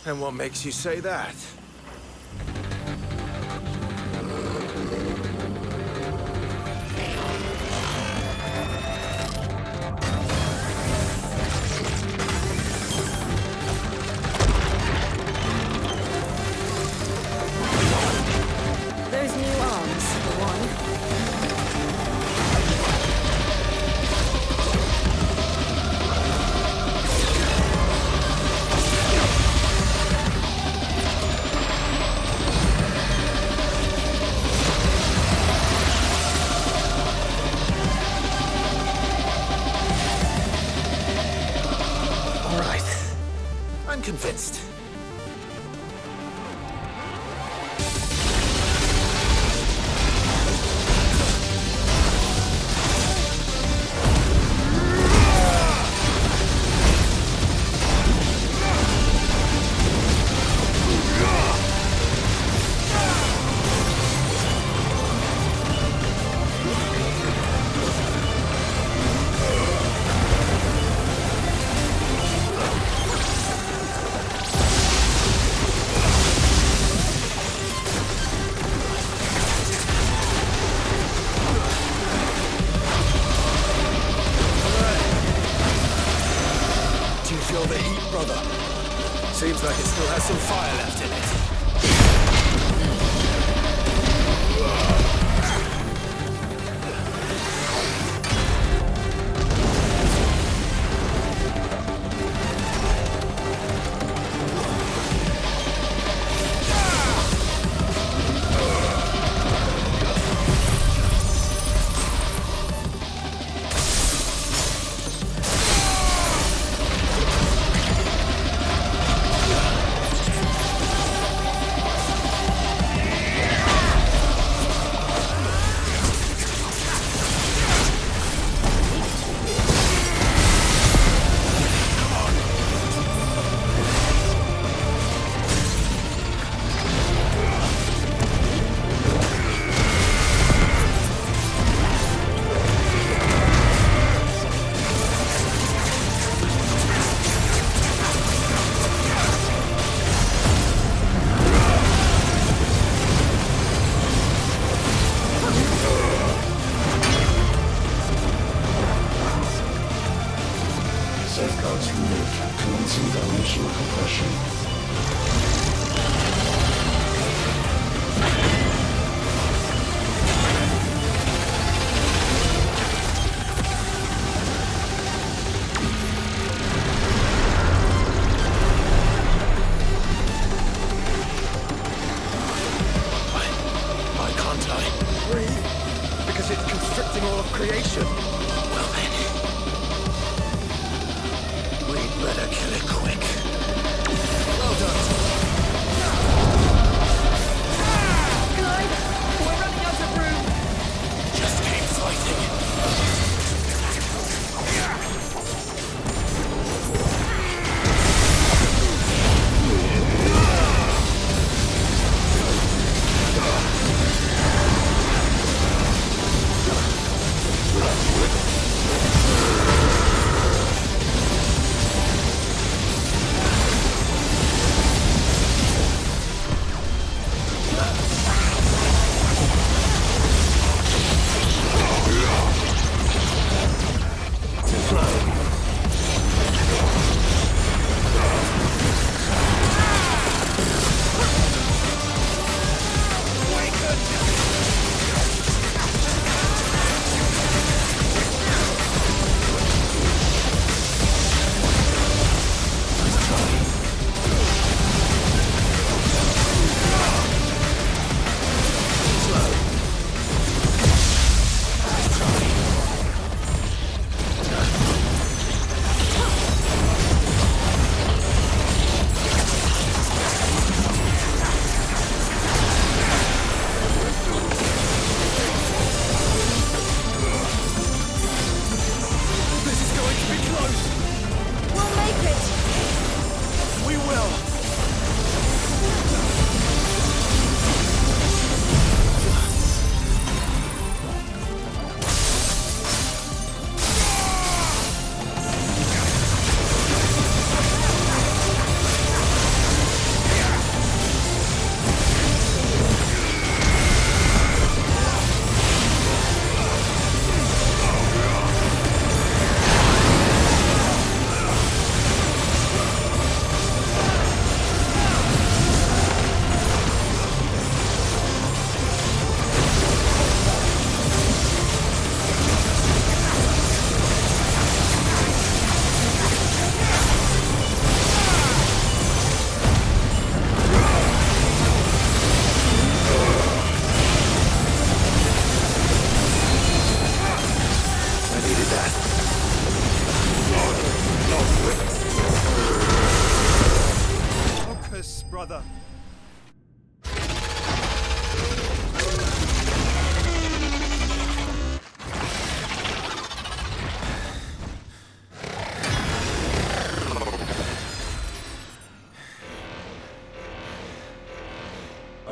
Speaker 11: And what makes you say that?
Speaker 6: Those new arms, for one.
Speaker 11: Convinced.
Speaker 4: Seems like it still has some fire left in it. We'd better kill it quick. Well done.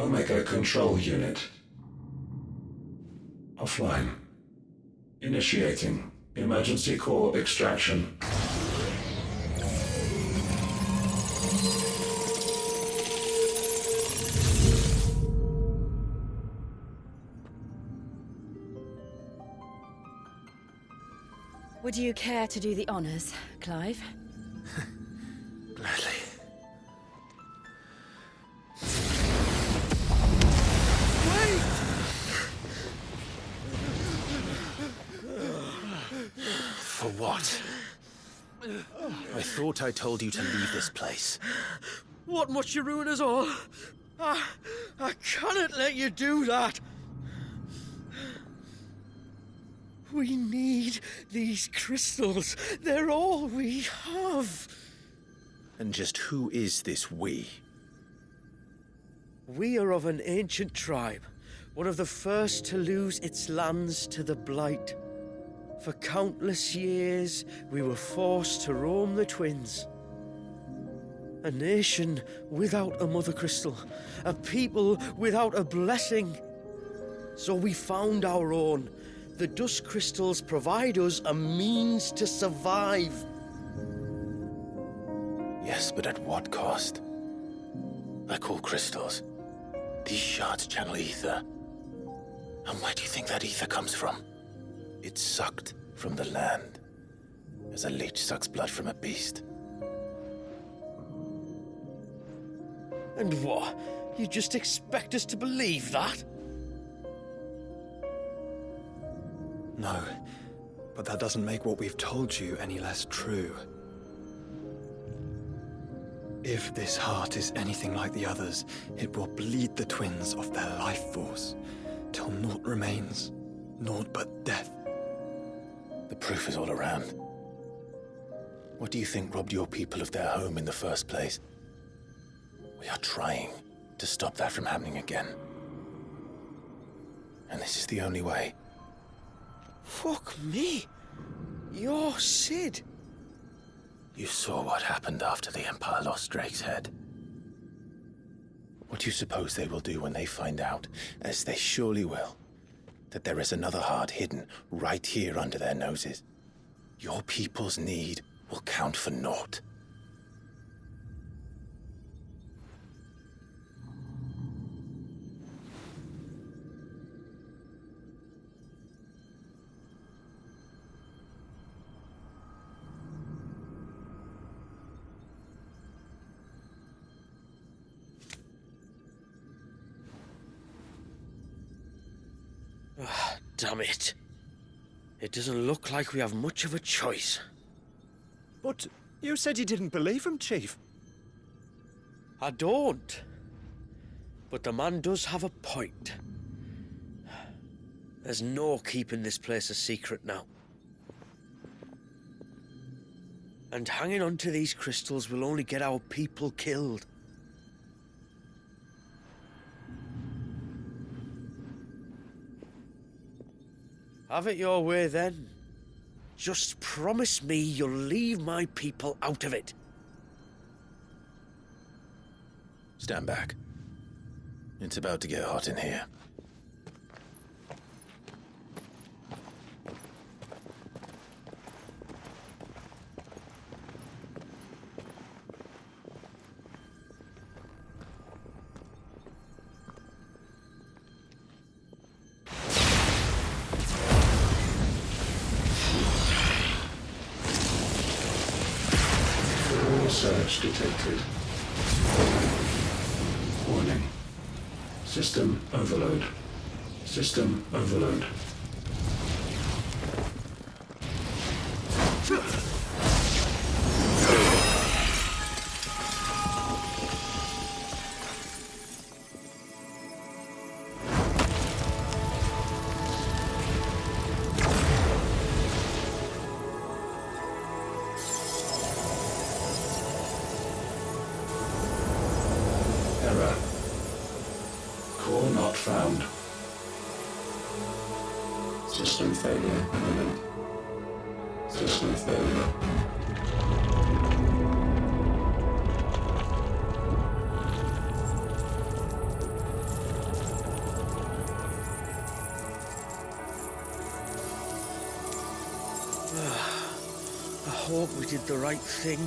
Speaker 13: Omega Control Unit. Offline. Initiating emergency core extraction.
Speaker 6: Would you care to do the honors, Clive?
Speaker 12: Gladly.
Speaker 2: For what? I thought I told you to leave this place.
Speaker 3: What must you ruin us all? I cannot let you do that. We need these crystals. They're all we have.
Speaker 2: And just who is this we?
Speaker 3: We are of an ancient tribe, one of the first to lose its lands to the Blight. For countless years, we were forced to roam the Twins. A nation without a mother crystal, a people without a blessing. So we found our own. The dust crystals provide us a means to survive.
Speaker 2: Yes, but at what cost? Like all crystals, these shards channel ether. And where do you think that ether comes from? It's sucked from the land, as a leech sucks blood from a beast.
Speaker 3: And what? You just expect us to believe that?
Speaker 5: No, but that doesn't make what we've told you any less true. If this heart is anything like the others, it will bleed the twins of their life force, till naught remains, naught but death.
Speaker 2: The proof is all around. What do you think robbed your people of their home in the first place? We are trying to stop that from happening again. And this is the only way.
Speaker 3: Fuck me. You're Sid.
Speaker 2: You saw what happened after the Empire lost Drake's head. What do you suppose they will do when they find out, as they surely will, that there is another heart hidden right here under their noses? Your people's need will count for naught.
Speaker 3: Damn it. It doesn't look like we have much of a choice.
Speaker 11: But you said you didn't believe him, Chief.
Speaker 3: I don't. But the man does have a point. There's no keeping this place a secret now. And hanging on to these crystals will only get our people killed. Have it your way, then. Just promise me you'll leave my people out of it.
Speaker 2: Stand back. It's about to get hot in here.
Speaker 13: Surge detected. Warning. System overload. System overload. Error. Core not found. System failure imminent. System failure.
Speaker 3: hope we did the right thing.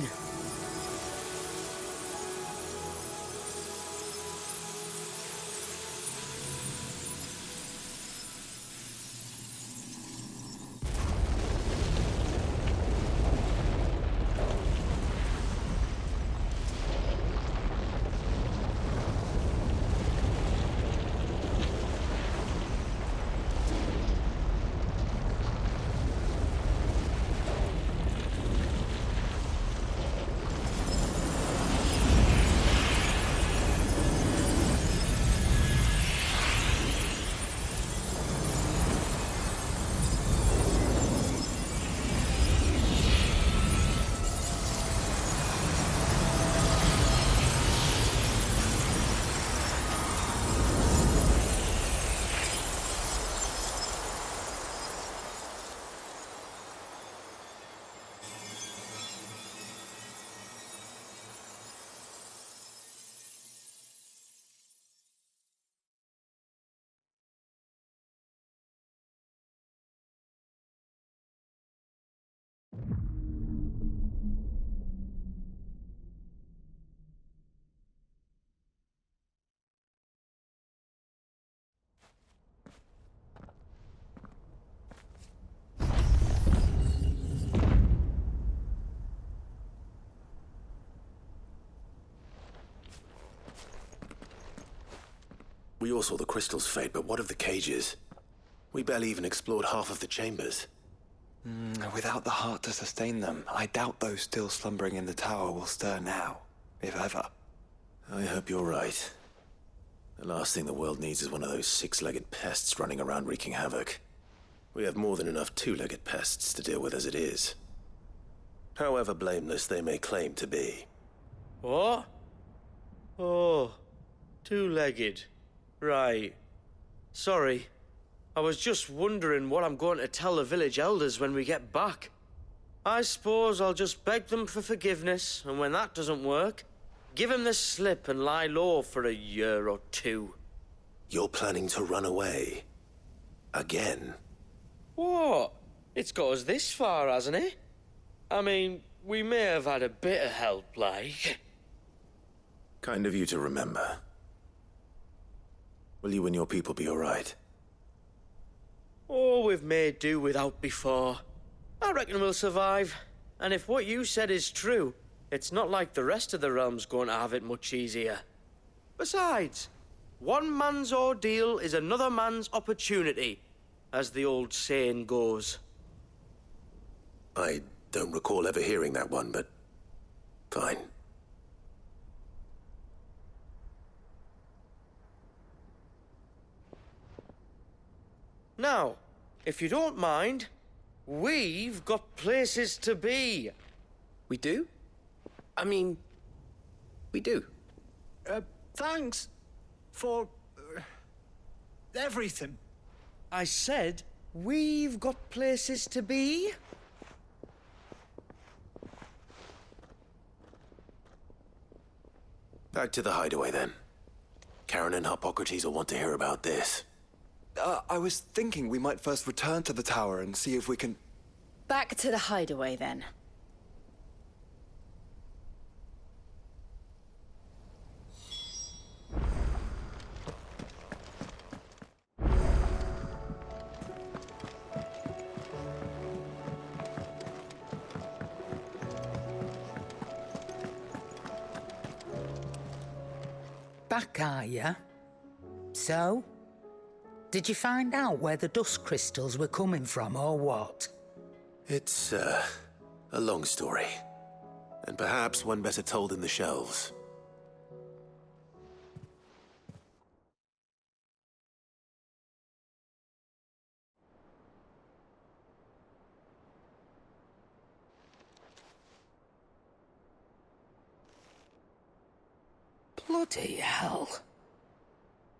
Speaker 2: We all saw the crystals fade, but what of the cages? We barely even explored half of the chambers.
Speaker 5: Without the heart to sustain them, I doubt those still slumbering in the tower will stir now, if ever.
Speaker 2: I hope you're right. The last thing the world needs is one of those six-legged pests running around wreaking havoc. We have more than enough two-legged pests to deal with as it is. However blameless they may claim to be.
Speaker 3: What? Oh, two-legged. Right. Sorry. I was just wondering what I'm going to tell the village elders when we get back. I suppose I'll just beg them for forgiveness, and when that doesn't work, give them the slip and lie low for a year or two.
Speaker 2: You're planning to run away? Again?
Speaker 3: What? It's got us this far, hasn't it? I mean, we may have had a bit of help, like.
Speaker 2: Kind of you to remember. Will you and your people be all right?
Speaker 3: Oh, we've made do without before. I reckon we'll survive. And if what you said is true, it's not like the rest of the realm's going to have it much easier. Besides, one man's ordeal is another man's opportunity, as the old saying goes.
Speaker 2: I don't recall ever hearing that one, but fine.
Speaker 3: Now, if you don't mind, we've got places to be.
Speaker 2: We do? I mean, we do.
Speaker 4: Thanks for everything.
Speaker 3: I said we've got places to be.
Speaker 2: Back to the hideaway, then. Karen and Hippocrates will want to hear about this.
Speaker 5: I was thinking we might first return to the tower and see if we can...
Speaker 6: Back to the hideaway, then.
Speaker 1: Back, are ya? So? Did you find out where the dust crystals were coming from, or what?
Speaker 2: It's, a long story. And perhaps one better told in the shelves.
Speaker 1: Bloody hell.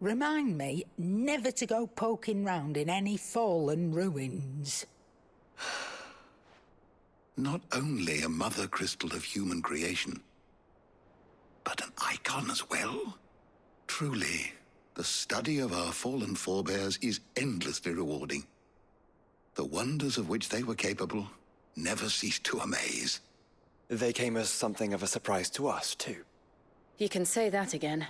Speaker 1: Remind me never to go poking round in any fallen ruins.
Speaker 7: Not only a mother crystal of human creation, but an icon as well. Truly, the study of our fallen forebears is endlessly rewarding. The wonders of which they were capable never cease to amaze.
Speaker 5: They came as something of a surprise to us, too.
Speaker 6: You can say that again.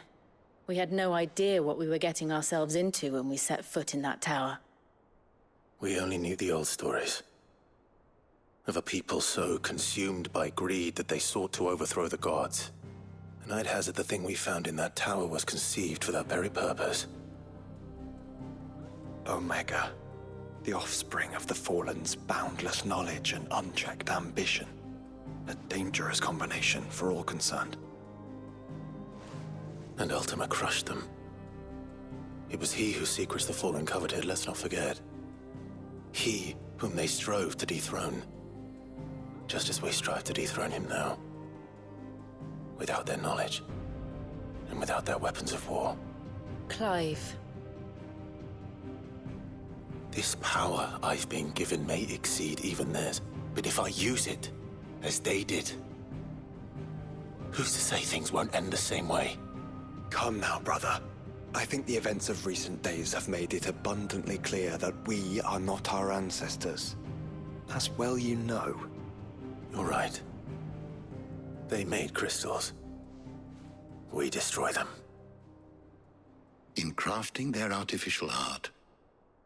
Speaker 6: We had no idea what we were getting ourselves into when we set foot in that tower.
Speaker 2: We only knew the old stories. Of a people so consumed by greed that they sought to overthrow the gods. And I'd hazard the thing we found in that tower was conceived for that very purpose.
Speaker 5: Omega, the offspring of the Fallen's boundless knowledge and unchecked ambition. A dangerous combination for all concerned.
Speaker 2: And Ultima crushed them. It was he whose secrets the Fallen coveted, let's not forget. He whom they strove to dethrone. Just as we strive to dethrone him now. Without their knowledge. And without their weapons of war.
Speaker 6: Clive.
Speaker 2: This power I've been given may exceed even theirs, but if I use it, as they did, who's to say things won't end the same way?
Speaker 5: Come now, brother. I think the events of recent days have made it abundantly clear that we are not our ancestors. As well you know.
Speaker 2: You're right. They made crystals. We destroy them.
Speaker 7: In crafting their artificial art,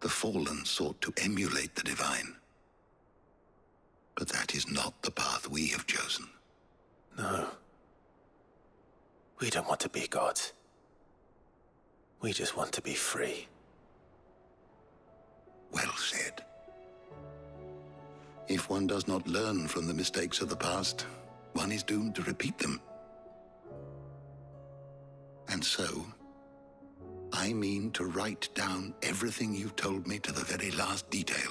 Speaker 7: the Fallen sought to emulate the divine. But that is not the path we have chosen.
Speaker 2: No. We don't want to be gods. We just want to be free.
Speaker 7: Well said. If one does not learn from the mistakes of the past, one is doomed to repeat them. And so, I mean to write down everything you've told me to the very last detail,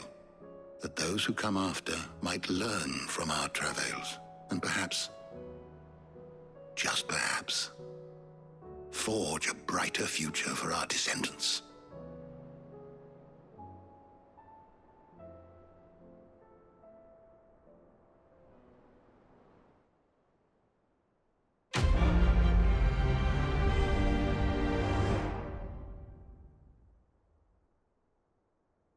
Speaker 7: that those who come after might learn from our travails, and perhaps, just perhaps, forge a brighter future for our descendants.